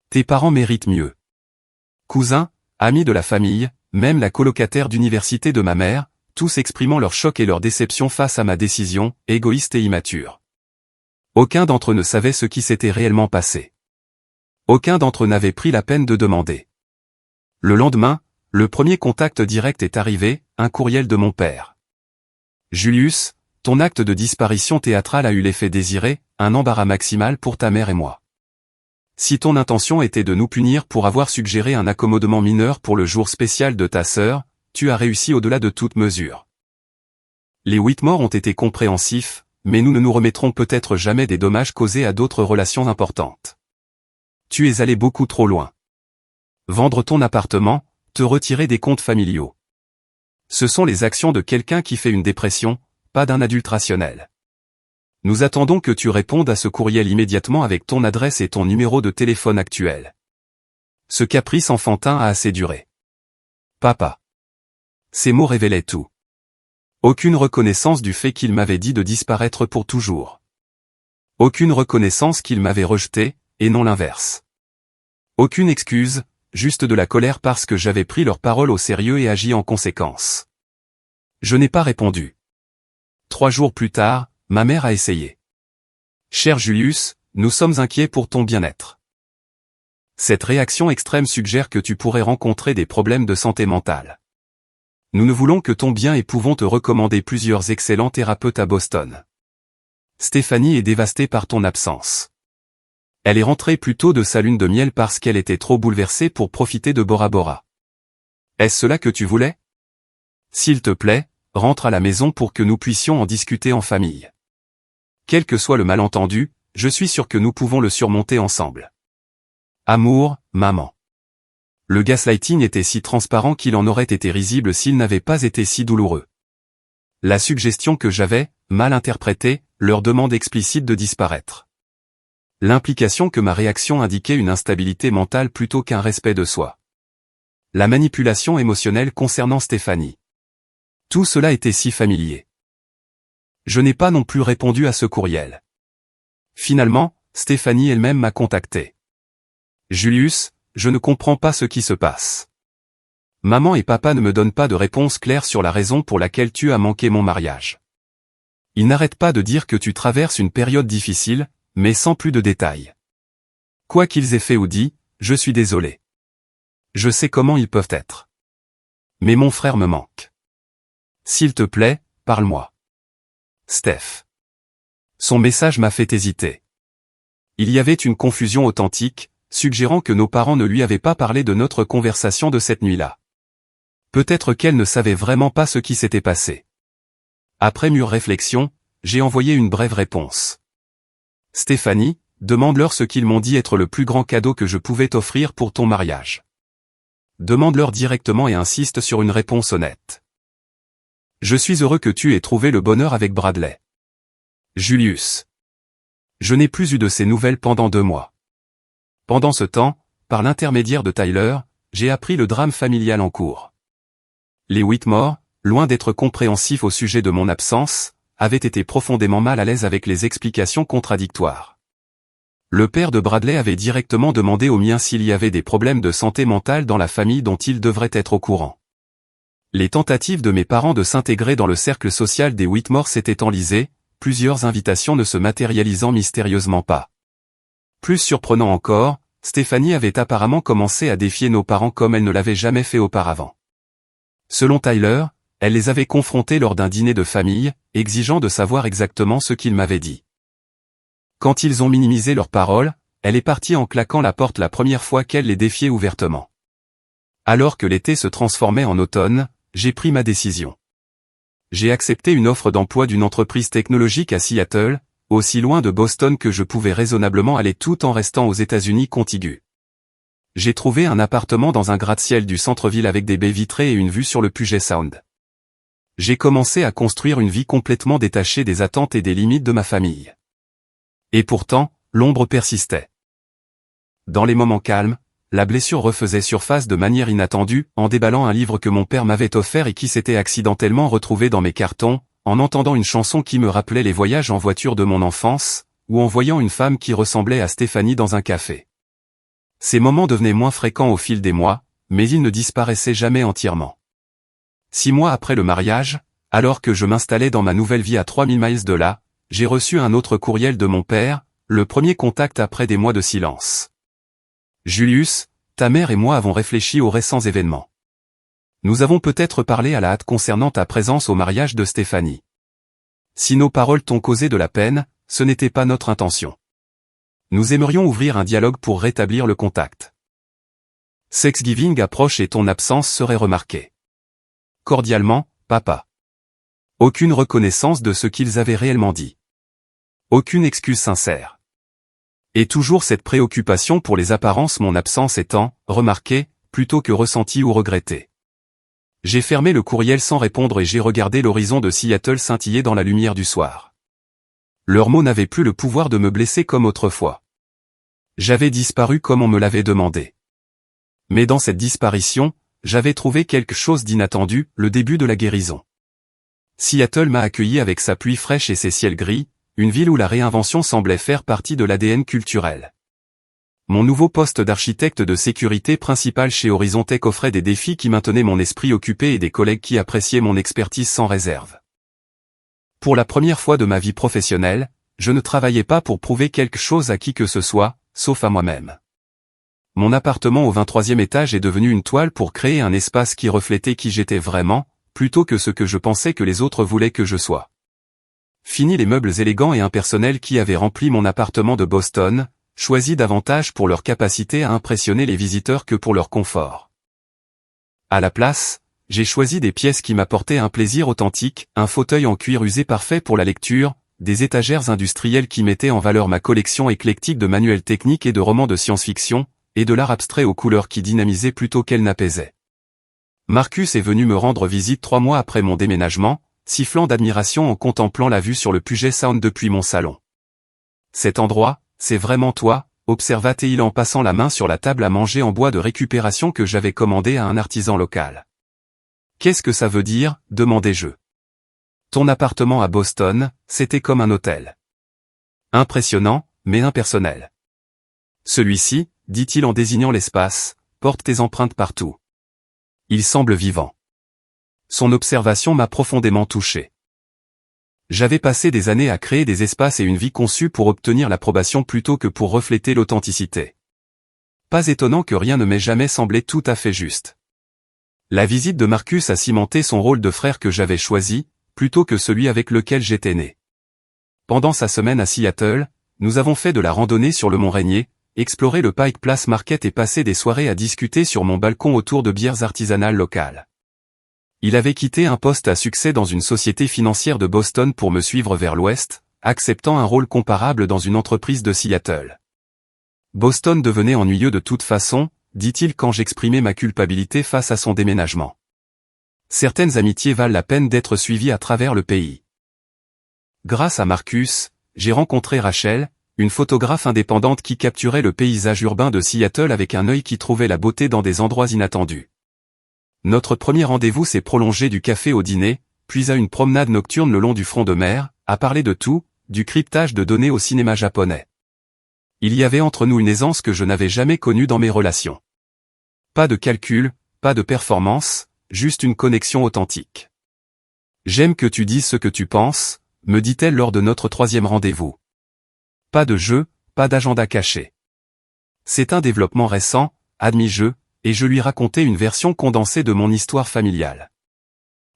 Tes parents méritent mieux. Cousins, amis de la famille, même la colocataire d'université de ma mère, tous exprimant leur choc et leur déception face à ma décision, égoïste et immature. Aucun d'entre eux ne savait ce qui s'était réellement passé. Aucun d'entre eux n'avait pris la peine de demander. Le lendemain, le premier contact direct est arrivé, un courriel de mon père. Julius, ton acte de disparition théâtrale a eu l'effet désiré, un embarras maximal pour ta mère et moi. Si ton intention était de nous punir pour avoir suggéré un accommodement mineur pour le jour spécial de ta sœur, tu as réussi au-delà de toute mesure. Les Whitmore ont été compréhensifs, mais nous ne nous remettrons peut-être jamais des dommages causés à d'autres relations importantes. Tu es allé beaucoup trop loin. Vendre ton appartement, te retirer des comptes familiaux. Ce sont les actions de quelqu'un qui fait une dépression, pas d'un adulte rationnel. Nous attendons que tu répondes à ce courriel immédiatement avec ton adresse et ton numéro de téléphone actuel. Ce caprice enfantin a assez duré. Papa. Ces mots révélaient tout. Aucune reconnaissance du fait qu'il m'avait dit de disparaître pour toujours. Aucune reconnaissance qu'il m'avait rejeté, et non l'inverse. Aucune excuse, juste de la colère parce que j'avais pris leurs paroles au sérieux et agi en conséquence. Je n'ai pas répondu. 3 jours plus tard, ma mère a essayé. Cher Julius, nous sommes inquiets pour ton bien-être. Cette réaction extrême suggère que tu pourrais rencontrer des problèmes de santé mentale. Nous ne voulons que ton bien et pouvons te recommander plusieurs excellents thérapeutes à Boston. Stéphanie est dévastée par ton absence. Elle est rentrée plus tôt de sa lune de miel parce qu'elle était trop bouleversée pour profiter de Bora Bora. Est-ce cela que tu voulais? S'il te plaît, rentre à la maison pour que nous puissions en discuter en famille. Quel que soit le malentendu, je suis sûr que nous pouvons le surmonter ensemble. Amour, maman. Le gaslighting était si transparent qu'il en aurait été risible s'il n'avait pas été si douloureux. La suggestion que j'avais, mal interprétée, leur demande explicite de disparaître. L'implication que ma réaction indiquait une instabilité mentale plutôt qu'un respect de soi. La manipulation émotionnelle concernant Stéphanie. Tout cela était si familier. Je n'ai pas non plus répondu à ce courriel. Finalement, Stéphanie elle-même m'a contacté. Julius, je ne comprends pas ce qui se passe. Maman et papa ne me donnent pas de réponse claire sur la raison pour laquelle tu as manqué mon mariage. Ils n'arrêtent pas de dire que tu traverses une période difficile, mais sans plus de détails. Quoi qu'ils aient fait ou dit, je suis désolé. Je sais comment ils peuvent être. Mais mon frère me manque. S'il te plaît, parle-moi. Steph. Son message m'a fait hésiter. Il y avait une confusion authentique, suggérant que nos parents ne lui avaient pas parlé de notre conversation de cette nuit-là. Peut-être qu'elle ne savait vraiment pas ce qui s'était passé. Après mûre réflexion, j'ai envoyé une brève réponse. Stéphanie, demande-leur ce qu'ils m'ont dit être le plus grand cadeau que je pouvais t'offrir pour ton mariage. Demande-leur directement et insiste sur une réponse honnête. Je suis heureux que tu aies trouvé le bonheur avec Bradley. Julius. Je n'ai plus eu de ces nouvelles pendant 2 mois. Pendant ce temps, par l'intermédiaire de Tyler, j'ai appris le drame familial en cours. Les Whitmore, loin d'être compréhensifs au sujet de mon absence, avaient été profondément mal à l'aise avec les explications contradictoires. Le père de Bradley avait directement demandé au mien s'il y avait des problèmes de santé mentale dans la famille dont il devrait être au courant. Les tentatives de mes parents de s'intégrer dans le cercle social des Whitmore s'étaient enlisées, plusieurs invitations ne se matérialisant mystérieusement pas. Plus surprenant encore, Stéphanie avait apparemment commencé à défier nos parents comme elle ne l'avait jamais fait auparavant. Selon Tyler, elle les avait confrontés lors d'un dîner de famille, exigeant de savoir exactement ce qu'ils m'avaient dit. Quand ils ont minimisé leurs paroles, elle est partie en claquant la porte la première fois qu'elle les défiait ouvertement. Alors que l'été se transformait en automne, j'ai pris ma décision. J'ai accepté une offre d'emploi d'une entreprise technologique à Seattle, aussi loin de Boston que je pouvais raisonnablement aller tout en restant aux États-Unis contigus. J'ai trouvé un appartement dans un gratte-ciel du centre-ville avec des baies vitrées et une vue sur le Puget Sound. J'ai commencé à construire une vie complètement détachée des attentes et des limites de ma famille. Et pourtant, l'ombre persistait. Dans les moments calmes, la blessure refaisait surface de manière inattendue, en déballant un livre que mon père m'avait offert et qui s'était accidentellement retrouvé dans mes cartons, en entendant une chanson qui me rappelait les voyages en voiture de mon enfance, ou en voyant une femme qui ressemblait à Stéphanie dans un café. Ces moments devenaient moins fréquents au fil des mois, mais ils ne disparaissaient jamais entièrement. 6 mois après le mariage, alors que je m'installais dans ma nouvelle vie à 3000 miles de là, j'ai reçu un autre courriel de mon père, le premier contact après des mois de silence. Julius, ta mère et moi avons réfléchi aux récents événements. Nous avons peut-être parlé à la hâte concernant ta présence au mariage de Stéphanie. Si nos paroles t'ont causé de la peine, ce n'était pas notre intention. Nous aimerions ouvrir un dialogue pour rétablir le contact. Thanksgiving approche et ton absence serait remarquée. Cordialement, papa. Aucune reconnaissance de ce qu'ils avaient réellement dit. Aucune excuse sincère. Et toujours cette préoccupation pour les apparences, mon absence étant remarquée, plutôt que ressentie ou regrettée. J'ai fermé le courriel sans répondre et j'ai regardé l'horizon de Seattle scintiller dans la lumière du soir. Leurs mots n'avaient plus le pouvoir de me blesser comme autrefois. J'avais disparu comme on me l'avait demandé. Mais dans cette disparition, j'avais trouvé quelque chose d'inattendu, le début de la guérison. Seattle m'a accueilli avec sa pluie fraîche et ses ciels gris, une ville où la réinvention semblait faire partie de l'ADN culturel. Mon nouveau poste d'architecte de sécurité principal chez Horizon Tech offrait des défis qui maintenaient mon esprit occupé et des collègues qui appréciaient mon expertise sans réserve. Pour la première fois de ma vie professionnelle, je ne travaillais pas pour prouver quelque chose à qui que ce soit, sauf à moi-même. Mon appartement au 23e étage est devenu une toile pour créer un espace qui reflétait qui j'étais vraiment, plutôt que ce que je pensais que les autres voulaient que je sois. Fini les meubles élégants et impersonnels qui avaient rempli mon appartement de Boston, choisis davantage pour leur capacité à impressionner les visiteurs que pour leur confort. À la place, j'ai choisi des pièces qui m'apportaient un plaisir authentique, un fauteuil en cuir usé parfait pour la lecture, des étagères industrielles qui mettaient en valeur ma collection éclectique de manuels techniques et de romans de science-fiction, et de l'art abstrait aux couleurs qui dynamisaient plutôt qu'elles n'apaisaient. Marcus est venu me rendre visite 3 mois après mon déménagement, sifflant d'admiration en contemplant la vue sur le Puget Sound depuis mon salon. Cet endroit, c'est vraiment toi, observa-t-il en passant la main sur la table à manger en bois de récupération que j'avais commandé à un artisan local. Qu'est-ce que ça veut dire, demandai-je. Ton appartement à Boston, c'était comme un hôtel. Impressionnant, mais impersonnel. Celui-ci, dit-il en désignant l'espace, porte tes empreintes partout. Il semble vivant. Son observation m'a profondément touché. J'avais passé des années à créer des espaces et une vie conçue pour obtenir l'approbation plutôt que pour refléter l'authenticité. Pas étonnant que rien ne m'ait jamais semblé tout à fait juste. La visite de Marcus a cimenté son rôle de frère que j'avais choisi, plutôt que celui avec lequel j'étais né. Pendant sa semaine à Seattle, nous avons fait de la randonnée sur le Mont Rainier, exploré le Pike Place Market et passé des soirées à discuter sur mon balcon autour de bières artisanales locales. Il avait quitté un poste à succès dans une société financière de Boston pour me suivre vers l'ouest, acceptant un rôle comparable dans une entreprise de Seattle. Boston devenait ennuyeux de toute façon, dit-il quand j'exprimais ma culpabilité face à son déménagement. Certaines amitiés valent la peine d'être suivies à travers le pays. Grâce à Marcus, j'ai rencontré Rachel, une photographe indépendante qui capturait le paysage urbain de Seattle avec un œil qui trouvait la beauté dans des endroits inattendus. Notre premier rendez-vous s'est prolongé du café au dîner, puis à une promenade nocturne le long du front de mer, à parler de tout, du cryptage de données au cinéma japonais. Il y avait entre nous une aisance que je n'avais jamais connue dans mes relations. Pas de calcul, pas de performance, juste une connexion authentique. J'aime que tu dises ce que tu penses, me dit-elle lors de notre 3e rendez-vous. Pas de jeu, pas d'agenda caché. C'est un développement récent, admis-je, et je lui racontais une version condensée de mon histoire familiale.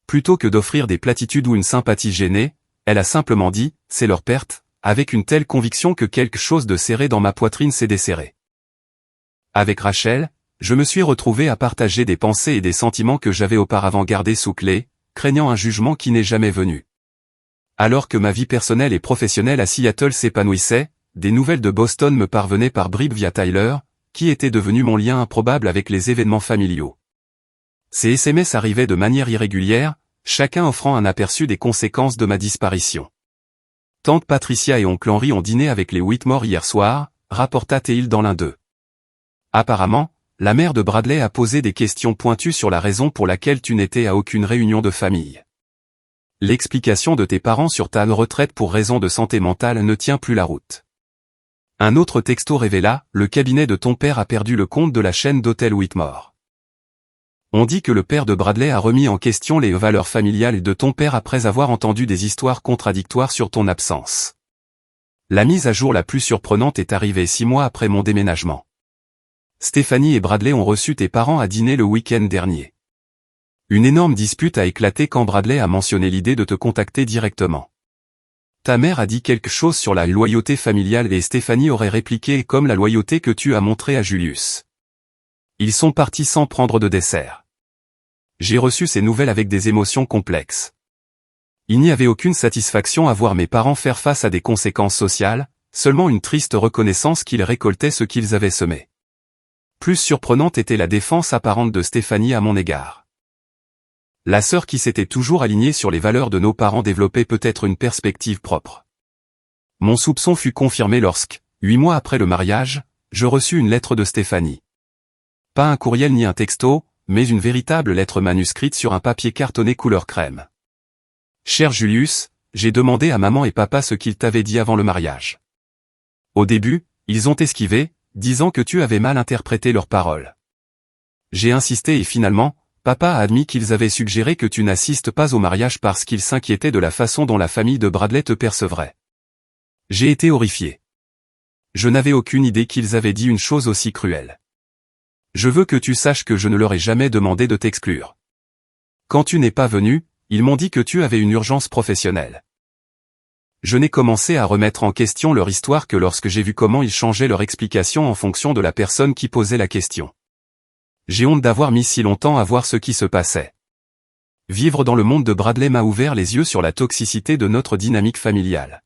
Plutôt que d'offrir des platitudes ou une sympathie gênée, elle a simplement dit « c'est leur perte », avec une telle conviction que quelque chose de serré dans ma poitrine s'est desserré. Avec Rachel, je me suis retrouvé à partager des pensées et des sentiments que j'avais auparavant gardés sous clé, craignant un jugement qui n'est jamais venu. Alors que ma vie personnelle et professionnelle à Seattle s'épanouissait, des nouvelles de Boston me parvenaient par bribes via Tyler, qui était devenu mon lien improbable avec les événements familiaux. Ces SMS arrivaient de manière irrégulière, chacun offrant un aperçu des conséquences de ma disparition. Tante Patricia et oncle Henry ont dîné avec les Whitmore hier soir, rapporta Théil dans l'un d'eux. Apparemment, la mère de Bradley a posé des questions pointues sur la raison pour laquelle tu n'étais à aucune réunion de famille. L'explication de tes parents sur ta retraite pour raison de santé mentale ne tient plus la route. Un autre texto révéla, le cabinet de ton père a perdu le compte de la chaîne d'hôtel Whitmore. On dit que le père de Bradley a remis en question les valeurs familiales de ton père après avoir entendu des histoires contradictoires sur ton absence. La mise à jour la plus surprenante est arrivée 6 mois après mon déménagement. Stéphanie et Bradley ont reçu tes parents à dîner le week-end dernier. Une énorme dispute a éclaté quand Bradley a mentionné l'idée de te contacter directement. Ta mère a dit quelque chose sur la loyauté familiale et Stéphanie aurait répliqué comme la loyauté que tu as montrée à Julius. Ils sont partis sans prendre de dessert. J'ai reçu ces nouvelles avec des émotions complexes. Il n'y avait aucune satisfaction à voir mes parents faire face à des conséquences sociales, seulement une triste reconnaissance qu'ils récoltaient ce qu'ils avaient semé. Plus surprenante était la défense apparente de Stéphanie à mon égard. La sœur qui s'était toujours alignée sur les valeurs de nos parents développait peut-être une perspective propre. Mon soupçon fut confirmé lorsque, 8 mois après le mariage, je reçus une lettre de Stéphanie. Pas un courriel ni un texto, mais une véritable lettre manuscrite sur un papier cartonné couleur crème. Cher Julius, j'ai demandé à maman et papa ce qu'ils t'avaient dit avant le mariage. Au début, ils ont esquivé, disant que tu avais mal interprété leurs paroles. J'ai insisté et finalement, papa a admis qu'ils avaient suggéré que tu n'assistes pas au mariage parce qu'ils s'inquiétaient de la façon dont la famille de Bradley te percevrait. J'ai été horrifié. Je n'avais aucune idée qu'ils avaient dit une chose aussi cruelle. Je veux que tu saches que je ne leur ai jamais demandé de t'exclure. Quand tu n'es pas venu, ils m'ont dit que tu avais une urgence professionnelle. Je n'ai commencé à remettre en question leur histoire que lorsque j'ai vu comment ils changeaient leur explication en fonction de la personne qui posait la question. J'ai honte d'avoir mis si longtemps à voir ce qui se passait. Vivre dans le monde de Bradley m'a ouvert les yeux sur la toxicité de notre dynamique familiale.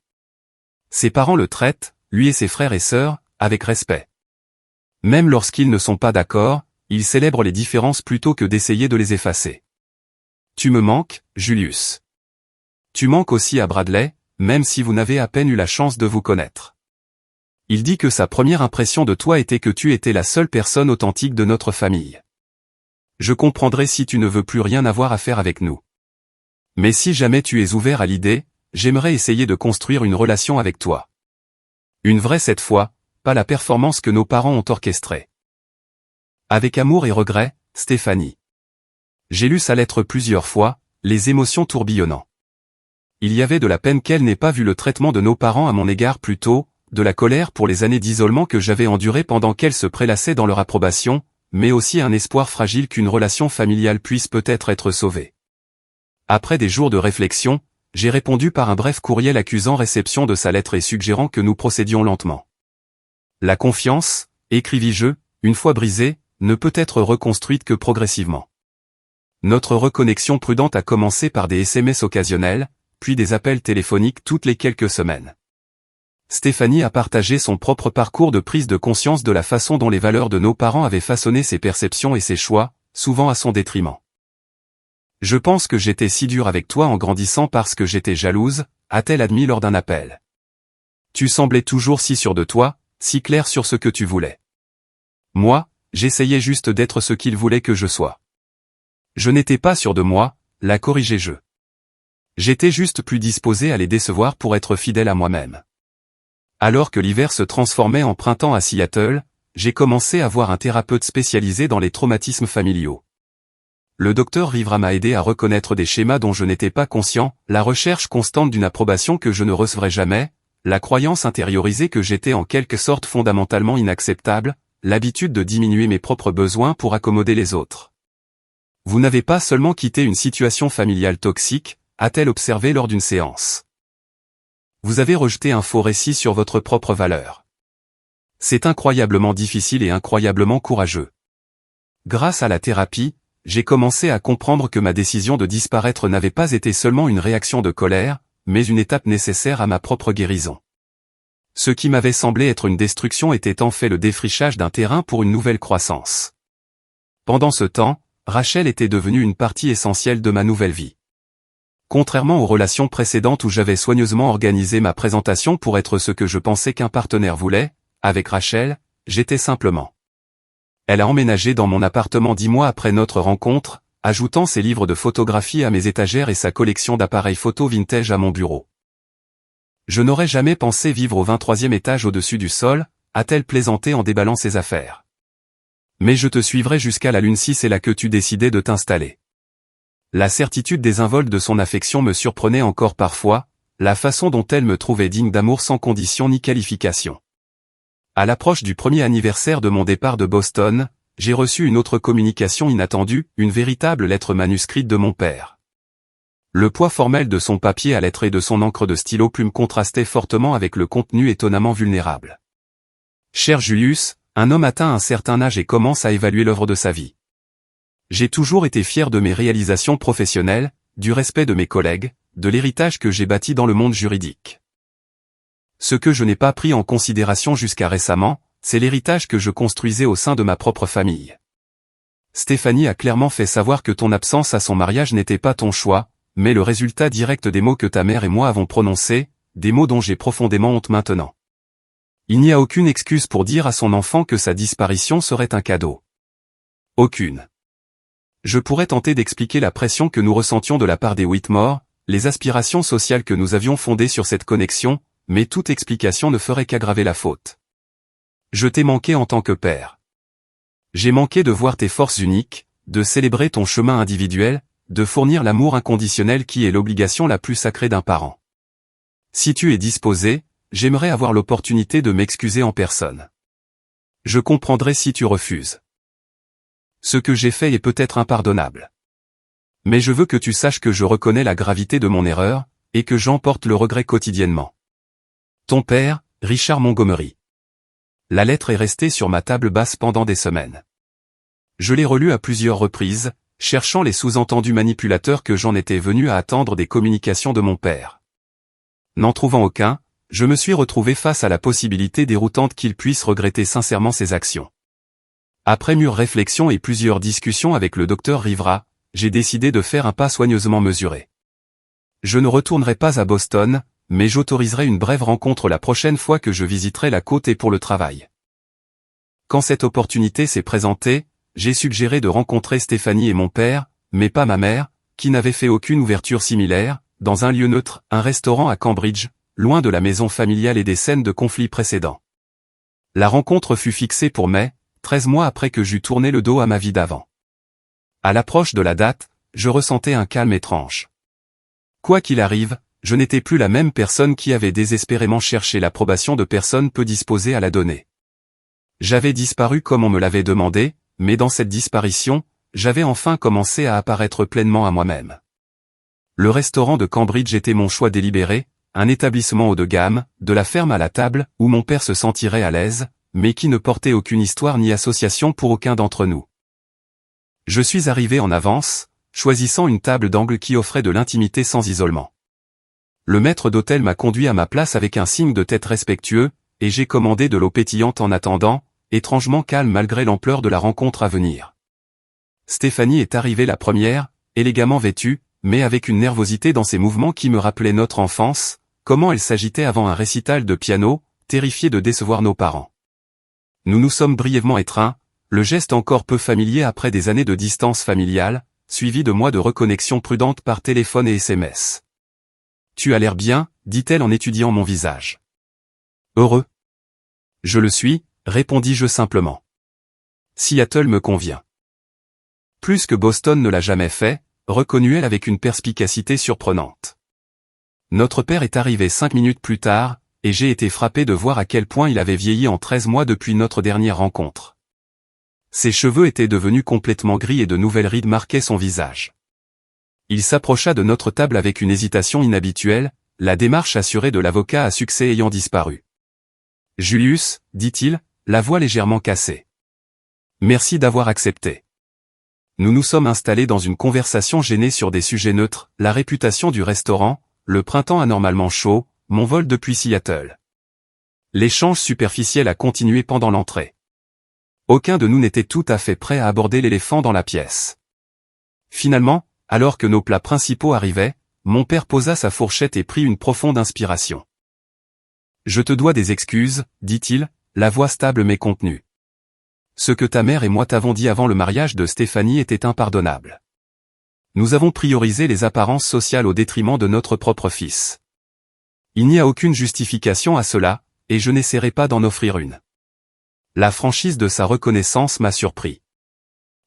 Ses parents le traitent, lui et ses frères et sœurs, avec respect. Même lorsqu'ils ne sont pas d'accord, ils célèbrent les différences plutôt que d'essayer de les effacer. Tu me manques, Julius. Tu manques aussi à Bradley, même si vous n'avez à peine eu la chance de vous connaître. Il dit que sa première impression de toi était que tu étais la seule personne authentique de notre famille. Je comprendrai si tu ne veux plus rien avoir à faire avec nous. Mais si jamais tu es ouvert à l'idée, j'aimerais essayer de construire une relation avec toi. Une vraie cette fois, pas la performance que nos parents ont orchestrée. Avec amour et regret, Stéphanie. J'ai lu sa lettre plusieurs fois, les émotions tourbillonnant. Il y avait de la peine qu'elle n'ait pas vu le traitement de nos parents à mon égard plus tôt, de la colère pour les années d'isolement que j'avais endurées pendant qu'elle se prélassait dans leur approbation, mais aussi un espoir fragile qu'une relation familiale puisse peut-être être sauvée. Après des jours de réflexion, j'ai répondu par un bref courriel accusant réception de sa lettre et suggérant que nous procédions lentement. La confiance, écrivis-je, une fois brisée, ne peut être reconstruite que progressivement. Notre reconnexion prudente a commencé par des SMS occasionnels, puis des appels téléphoniques toutes les quelques semaines. Stéphanie a partagé son propre parcours de prise de conscience de la façon dont les valeurs de nos parents avaient façonné ses perceptions et ses choix, souvent à son détriment. Je pense que j'étais si dur avec toi en grandissant parce que j'étais jalouse, a-t-elle admis lors d'un appel. Tu semblais toujours si sûr de toi, si clair sur ce que tu voulais. Moi, j'essayais juste d'être ce qu'il voulait que je sois. Je n'étais pas sûr de moi, la corrigeai-je. J'étais juste plus disposé à les décevoir pour être fidèle à moi-même. Alors que l'hiver se transformait en printemps à Seattle, j'ai commencé à voir un thérapeute spécialisé dans les traumatismes familiaux. Le docteur Rivera m'a aidé à reconnaître des schémas dont je n'étais pas conscient, la recherche constante d'une approbation que je ne recevrais jamais, la croyance intériorisée que j'étais en quelque sorte fondamentalement inacceptable, l'habitude de diminuer mes propres besoins pour accommoder les autres. Vous n'avez pas seulement quitté une situation familiale toxique, a-t-elle observé lors d'une séance. Vous avez rejeté un faux récit sur votre propre valeur. C'est incroyablement difficile et incroyablement courageux. Grâce à la thérapie, j'ai commencé à comprendre que ma décision de disparaître n'avait pas été seulement une réaction de colère, mais une étape nécessaire à ma propre guérison. Ce qui m'avait semblé être une destruction était en fait le défrichage d'un terrain pour une nouvelle croissance. Pendant ce temps, Rachel était devenue une partie essentielle de ma nouvelle vie. Contrairement aux relations précédentes où j'avais soigneusement organisé ma présentation pour être ce que je pensais qu'un partenaire voulait, avec Rachel, j'étais simplement. Elle a emménagé dans mon appartement 10 mois après notre rencontre, ajoutant ses livres de photographie à mes étagères et sa collection d'appareils photo vintage à mon bureau. Je n'aurais jamais pensé vivre au 23e étage au-dessus du sol, a-t-elle plaisanté en déballant ses affaires. Mais je te suivrai jusqu'à la lune si c'est là que tu décidais de t'installer. La certitude désinvolte de son affection me surprenait encore parfois, la façon dont elle me trouvait digne d'amour sans condition ni qualification. À l'approche du premier anniversaire de mon départ de Boston, j'ai reçu une autre communication inattendue, une véritable lettre manuscrite de mon père. Le poids formel de son papier à lettres et de son encre de stylo plume contrastait fortement avec le contenu étonnamment vulnérable. Cher Julius, un homme atteint un certain âge et commence à évaluer l'œuvre de sa vie. J'ai toujours été fier de mes réalisations professionnelles, du respect de mes collègues, de l'héritage que j'ai bâti dans le monde juridique. Ce que je n'ai pas pris en considération jusqu'à récemment, c'est l'héritage que je construisais au sein de ma propre famille. Stéphanie a clairement fait savoir que ton absence à son mariage n'était pas ton choix, mais le résultat direct des mots que ta mère et moi avons prononcés, des mots dont j'ai profondément honte maintenant. Il n'y a aucune excuse pour dire à son enfant que sa disparition serait un cadeau. Aucune. Je pourrais tenter d'expliquer la pression que nous ressentions de la part des Whitmore, les aspirations sociales que nous avions fondées sur cette connexion, mais toute explication ne ferait qu'aggraver la faute. Je t'ai manqué en tant que père. J'ai manqué de voir tes forces uniques, de célébrer ton chemin individuel, de fournir l'amour inconditionnel qui est l'obligation la plus sacrée d'un parent. Si tu es disposé, j'aimerais avoir l'opportunité de m'excuser en personne. Je comprendrai si tu refuses. Ce que j'ai fait est peut-être impardonnable. Mais je veux que tu saches que je reconnais la gravité de mon erreur, et que j'en porte le regret quotidiennement. Ton père, Richard Montgomery. La lettre est restée sur ma table basse pendant des semaines. Je l'ai relue à plusieurs reprises, cherchant les sous-entendus manipulateurs que j'en étais venu à attendre des communications de mon père. N'en trouvant aucun, je me suis retrouvé face à la possibilité déroutante qu'il puisse regretter sincèrement ses actions. Après mûre réflexion et plusieurs discussions avec le docteur Rivera, j'ai décidé de faire un pas soigneusement mesuré. Je ne retournerai pas à Boston, mais j'autoriserai une brève rencontre la prochaine fois que je visiterai la côte et pour le travail. Quand cette opportunité s'est présentée, j'ai suggéré de rencontrer Stéphanie et mon père, mais pas ma mère, qui n'avait fait aucune ouverture similaire, dans un lieu neutre, un restaurant à Cambridge, loin de la maison familiale et des scènes de conflits précédents. La rencontre fut fixée pour mai, 13 mois après que j'eus tourné le dos à ma vie d'avant. À l'approche de la date, je ressentais un calme étrange. Quoi qu'il arrive, je n'étais plus la même personne qui avait désespérément cherché l'approbation de personnes peu disposées à la donner. J'avais disparu comme on me l'avait demandé, mais dans cette disparition, j'avais enfin commencé à apparaître pleinement à moi-même. Le restaurant de Cambridge était mon choix délibéré, un établissement haut de gamme, de la ferme à la table, où mon père se sentirait à l'aise, mais qui ne portait aucune histoire ni association pour aucun d'entre nous. Je suis arrivé en avance, choisissant une table d'angle qui offrait de l'intimité sans isolement. Le maître d'hôtel m'a conduit à ma place avec un signe de tête respectueux, et j'ai commandé de l'eau pétillante en attendant, étrangement calme malgré l'ampleur de la rencontre à venir. Stéphanie est arrivée la première, élégamment vêtue, mais avec une nervosité dans ses mouvements qui me rappelait notre enfance, comment elle s'agitait avant un récital de piano, terrifiée de décevoir nos parents. Nous nous sommes brièvement étreints, le geste encore peu familier après des années de distance familiale, suivi de mois de reconnexion prudente par téléphone et SMS. Tu as l'air bien, dit-elle en étudiant mon visage. Heureux. Je le suis, répondis-je simplement. Seattle me convient. Plus que Boston ne l'a jamais fait, reconnut-elle avec une perspicacité surprenante. Notre père est arrivé 5 minutes plus tard, et j'ai été frappé de voir à quel point il avait vieilli en 13 mois depuis notre dernière rencontre. Ses cheveux étaient devenus complètement gris et de nouvelles rides marquaient son visage. Il s'approcha de notre table avec une hésitation inhabituelle, la démarche assurée de l'avocat à succès ayant disparu. « Julius, dit-il, la voix légèrement cassée. Merci d'avoir accepté. » Nous nous sommes installés dans une conversation gênée sur des sujets neutres, la réputation du restaurant, le printemps anormalement chaud, mon vol depuis Seattle. L'échange superficiel a continué pendant l'entrée. Aucun de nous n'était tout à fait prêt à aborder l'éléphant dans la pièce. Finalement, alors que nos plats principaux arrivaient, mon père posa sa fourchette et prit une profonde inspiration. « Je te dois des excuses, dit-il, la voix stable mais contenue. Ce que ta mère et moi t'avons dit avant le mariage de Stéphanie était impardonnable. Nous avons priorisé les apparences sociales au détriment de notre propre fils. Il n'y a aucune justification à cela, et je n'essaierai pas d'en offrir une. » La franchise de sa reconnaissance m'a surpris.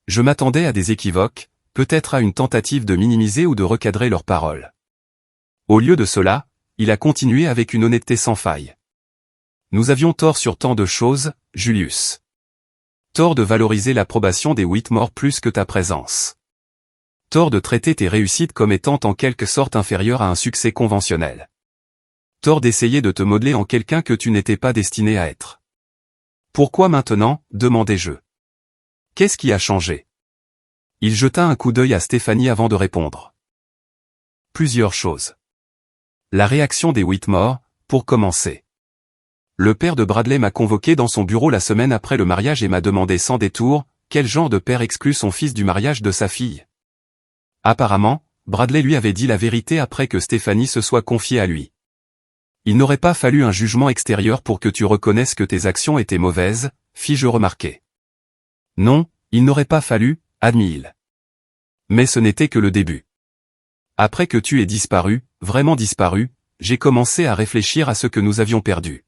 Je m'attendais à des équivoques, peut-être à une tentative de minimiser ou de recadrer leurs paroles. Au lieu de cela, il a continué avec une honnêteté sans faille. Nous avions tort sur tant de choses, Julius. Tort de valoriser l'approbation des Whitmore plus que ta présence. Tort de traiter tes réussites comme étant en quelque sorte inférieures à un succès conventionnel. Tort d'essayer de te modeler en quelqu'un que tu n'étais pas destiné à être. Pourquoi maintenant, demandai-je. Qu'est-ce qui a changé? Il jeta un coup d'œil à Stéphanie avant de répondre. Plusieurs choses. La réaction des Whitmore, pour commencer. Le père de Bradley m'a convoqué dans son bureau la semaine après le mariage et m'a demandé sans détour, quel genre de père exclut son fils du mariage de sa fille. Apparemment, Bradley lui avait dit la vérité après que Stéphanie se soit confiée à lui. Il n'aurait pas fallu un jugement extérieur pour que tu reconnaisses que tes actions étaient mauvaises, fis-je remarquer. Non, il n'aurait pas fallu, admit-il. Mais ce n'était que le début. Après que tu aies disparu, vraiment disparu, j'ai commencé à réfléchir à ce que nous avions perdu.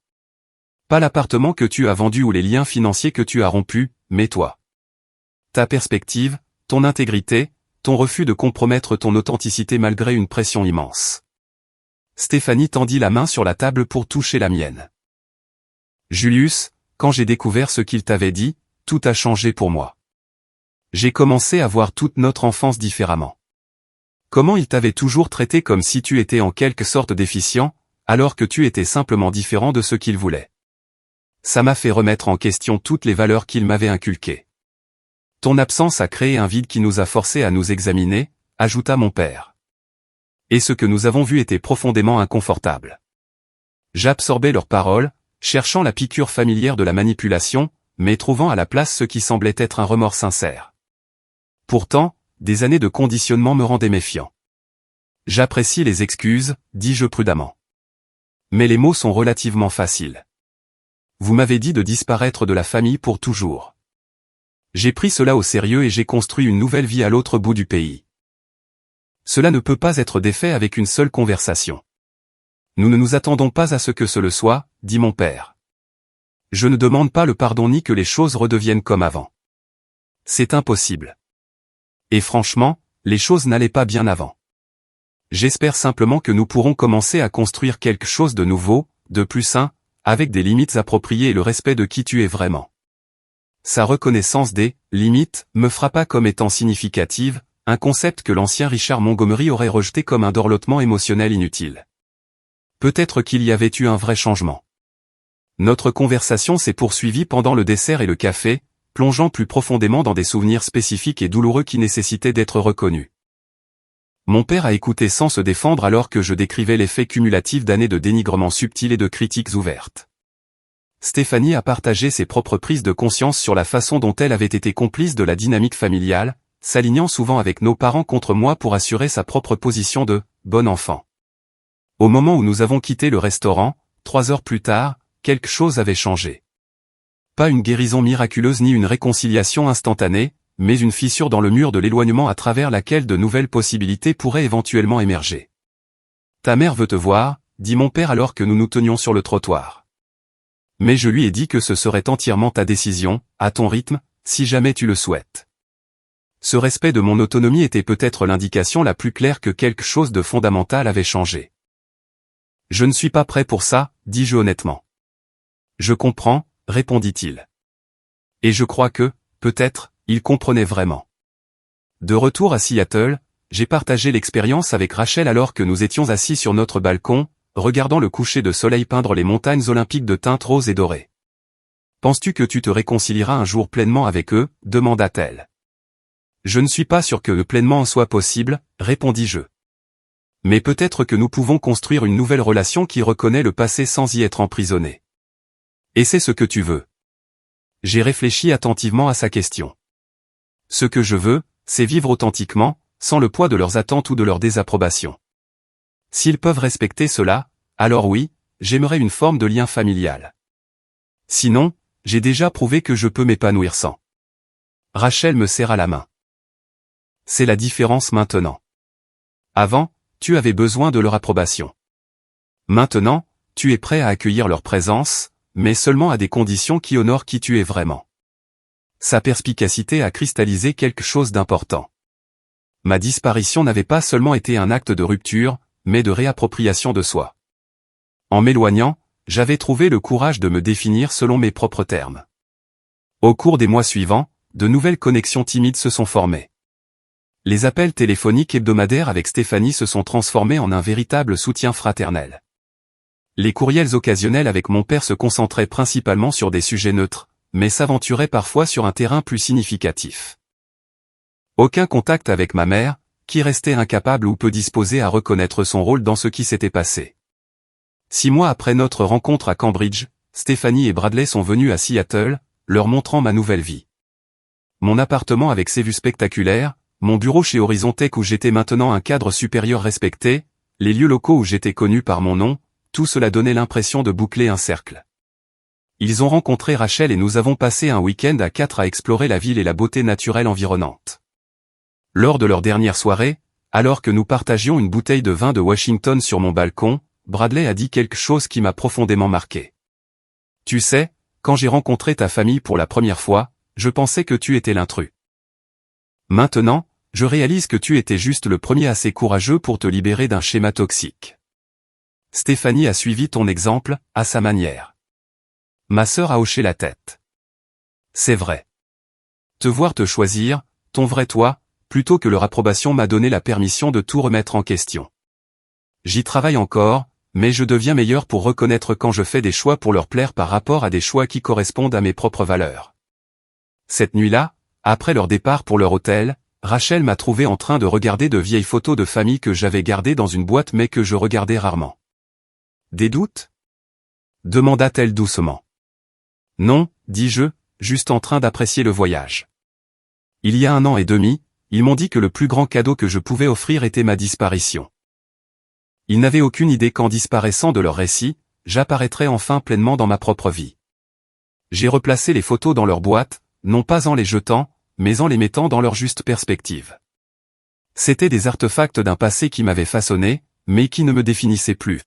Pas l'appartement que tu as vendu ou les liens financiers que tu as rompus, mais toi. Ta perspective, ton intégrité, ton refus de compromettre ton authenticité malgré une pression immense. Stéphanie tendit la main sur la table pour toucher la mienne. Julius, quand j'ai découvert ce qu'il t'avait dit, tout a changé pour moi. J'ai commencé à voir toute notre enfance différemment. Comment il t'avait toujours traité comme si tu étais en quelque sorte déficient, alors que tu étais simplement différent de ce qu'il voulait. Ça m'a fait remettre en question toutes les valeurs qu'il m'avait inculquées. Ton absence a créé un vide qui nous a forcés à nous examiner, ajouta mon père. Et ce que nous avons vu était profondément inconfortable. J'absorbais leurs paroles, cherchant la piqûre familière de la manipulation, mais trouvant à la place ce qui semblait être un remords sincère. Pourtant, des années de conditionnement me rendaient méfiant. J'apprécie les excuses, dis-je prudemment. Mais les mots sont relativement faciles. Vous m'avez dit de disparaître de la famille pour toujours. J'ai pris cela au sérieux et j'ai construit une nouvelle vie à l'autre bout du pays. Cela ne peut pas être défait avec une seule conversation. Nous ne nous attendons pas à ce que ce le soit, dit mon père. Je ne demande pas le pardon ni que les choses redeviennent comme avant. C'est impossible. Et franchement, les choses n'allaient pas bien avant. J'espère simplement que nous pourrons commencer à construire quelque chose de nouveau, de plus sain, avec des limites appropriées et le respect de qui tu es vraiment. Sa reconnaissance des « limites » me frappa comme étant significative, un concept que l'ancien Richard Montgomery aurait rejeté comme un dorlotement émotionnel inutile. Peut-être qu'il y avait eu un vrai changement. Notre conversation s'est poursuivie pendant le dessert et le café, plongeant plus profondément dans des souvenirs spécifiques et douloureux qui nécessitaient d'être reconnus. Mon père a écouté sans se défendre alors que je décrivais l'effet cumulatif d'années de dénigrement subtil et de critiques ouvertes. Stéphanie a partagé ses propres prises de conscience sur la façon dont elle avait été complice de la dynamique familiale, s'alignant souvent avec nos parents contre moi pour assurer sa propre position de « bon enfant ». Au moment où nous avons quitté le restaurant, 3 heures plus tard, quelque chose avait changé. Pas une guérison miraculeuse ni une réconciliation instantanée, mais une fissure dans le mur de l'éloignement à travers laquelle de nouvelles possibilités pourraient éventuellement émerger. « Ta mère veut te voir », dit mon père alors que nous nous tenions sur le trottoir. Mais je lui ai dit que ce serait entièrement ta décision, à ton rythme, si jamais tu le souhaites. Ce respect de mon autonomie était peut-être l'indication la plus claire que quelque chose de fondamental avait changé. « Je ne suis pas prêt pour ça, dis-je honnêtement. »« Je comprends, » répondit-il. Et je crois que, peut-être, il comprenait vraiment. De retour à Seattle, j'ai partagé l'expérience avec Rachel alors que nous étions assis sur notre balcon, regardant le coucher de soleil peindre les montagnes olympiques de teintes roses et dorées. « Penses-tu que tu te réconcilieras un jour pleinement avec eux » demanda-t-elle. « Je ne suis pas sûr que pleinement en soit possible, répondis-je. Mais peut-être que nous pouvons construire une nouvelle relation qui reconnaît le passé sans y être emprisonné. Et c'est ce que tu veux. J'ai réfléchi attentivement à sa question. Ce que je veux, c'est vivre authentiquement, sans le poids de leurs attentes ou de leur désapprobation. S'ils peuvent respecter cela, alors oui, j'aimerais une forme de lien familial. Sinon, j'ai déjà prouvé que je peux m'épanouir sans. Rachel me serra la main. C'est la différence maintenant. Avant, tu avais besoin de leur approbation. Maintenant, tu es prêt à accueillir leur présence, mais seulement à des conditions qui honorent qui tu es vraiment. Sa perspicacité a cristallisé quelque chose d'important. Ma disparition n'avait pas seulement été un acte de rupture, mais de réappropriation de soi. En m'éloignant, j'avais trouvé le courage de me définir selon mes propres termes. Au cours des mois suivants, de nouvelles connexions timides se sont formées. Les appels téléphoniques hebdomadaires avec Stéphanie se sont transformés en un véritable soutien fraternel. Les courriels occasionnels avec mon père se concentraient principalement sur des sujets neutres, mais s'aventuraient parfois sur un terrain plus significatif. Aucun contact avec ma mère, qui restait incapable ou peu disposée à reconnaître son rôle dans ce qui s'était passé. 6 mois après notre rencontre à Cambridge, Stéphanie et Bradley sont venus à Seattle, leur montrant ma nouvelle vie. Mon appartement avec ses vues spectaculaires, mon bureau chez Horizon Tech où j'étais maintenant un cadre supérieur respecté, les lieux locaux où j'étais connu par mon nom, tout cela donnait l'impression de boucler un cercle. Ils ont rencontré Rachel et nous avons passé un week-end à 4 à explorer la ville et la beauté naturelle environnante. Lors de leur dernière soirée, alors que nous partagions une bouteille de vin de Washington sur mon balcon, Bradley a dit quelque chose qui m'a profondément marqué. Tu sais, quand j'ai rencontré ta famille pour la première fois, je pensais que tu étais l'intrus. Maintenant, je réalise que tu étais juste le premier assez courageux pour te libérer d'un schéma toxique. Stéphanie a suivi ton exemple, à sa manière. Ma sœur a hoché la tête. C'est vrai. Te voir te choisir, ton vrai toi, plutôt que leur approbation m'a donné la permission de tout remettre en question. J'y travaille encore, mais je deviens meilleur pour reconnaître quand je fais des choix pour leur plaire par rapport à des choix qui correspondent à mes propres valeurs. Cette nuit-là, après leur départ pour leur hôtel, Rachel m'a trouvé en train de regarder de vieilles photos de famille que j'avais gardées dans une boîte mais que je regardais rarement. Des doutes ? Demanda-t-elle doucement. Non, dis-je, juste en train d'apprécier le voyage. Il y a 1 an et demi, ils m'ont dit que le plus grand cadeau que je pouvais offrir était ma disparition. Ils n'avaient aucune idée qu'en disparaissant de leur récit, j'apparaîtrais enfin pleinement dans ma propre vie. J'ai replacé les photos dans leur boîte, non pas en les jetant, mais en les mettant dans leur juste perspective. C'étaient des artefacts d'un passé qui m'avait façonné, mais qui ne me définissait plus.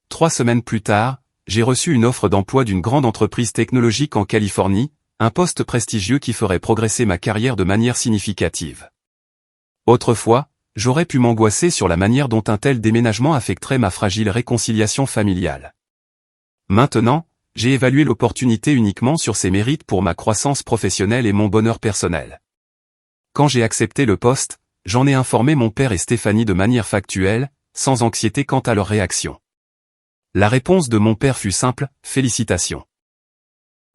3 semaines plus tard, j'ai reçu une offre d'emploi d'une grande entreprise technologique en Californie, un poste prestigieux qui ferait progresser ma carrière de manière significative. Autrefois, j'aurais pu m'angoisser sur la manière dont un tel déménagement affecterait ma fragile réconciliation familiale. Maintenant, j'ai évalué l'opportunité uniquement sur ses mérites pour ma croissance professionnelle et mon bonheur personnel. Quand j'ai accepté le poste, j'en ai informé mon père et Stéphanie de manière factuelle, sans anxiété quant à leur réaction. La réponse de mon père fut simple, « Félicitations.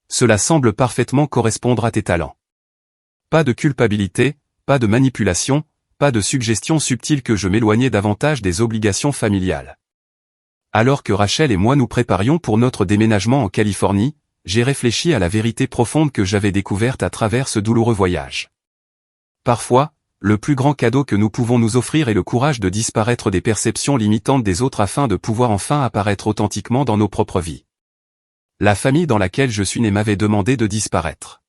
Cela semble parfaitement correspondre à tes talents. » Pas de culpabilité, pas de manipulation, pas de suggestion subtile que je m'éloignais davantage des obligations familiales. Alors que Rachel et moi nous préparions pour notre déménagement en Californie, j'ai réfléchi à la vérité profonde que j'avais découverte à travers ce douloureux voyage. Parfois, le plus grand cadeau que nous pouvons nous offrir est le courage de disparaître des perceptions limitantes des autres afin de pouvoir enfin apparaître authentiquement dans nos propres vies. La famille dans laquelle je suis né m'avait demandé de disparaître.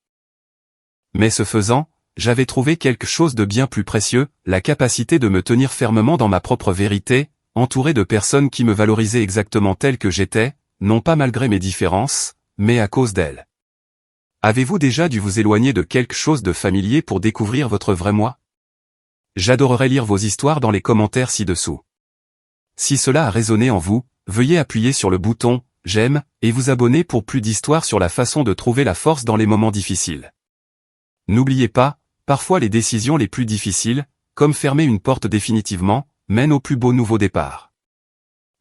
Mais ce faisant, j'avais trouvé quelque chose de bien plus précieux, la capacité de me tenir fermement dans ma propre vérité, entouré de personnes qui me valorisaient exactement tel que j'étais, non pas malgré mes différences, mais à cause d'elles. Avez-vous déjà dû vous éloigner de quelque chose de familier pour découvrir votre vrai moi ? J'adorerais lire vos histoires dans les commentaires ci-dessous. Si cela a résonné en vous, veuillez appuyer sur le bouton « J'aime » et vous abonner pour plus d'histoires sur la façon de trouver la force dans les moments difficiles. N'oubliez pas, parfois les décisions les plus difficiles, comme fermer une porte définitivement, mènent au plus beau nouveau départ.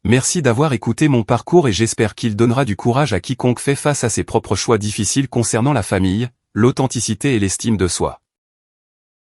Merci d'avoir écouté mon parcours et j'espère qu'il donnera du courage à quiconque fait face à ses propres choix difficiles concernant la famille, l'authenticité et l'estime de soi.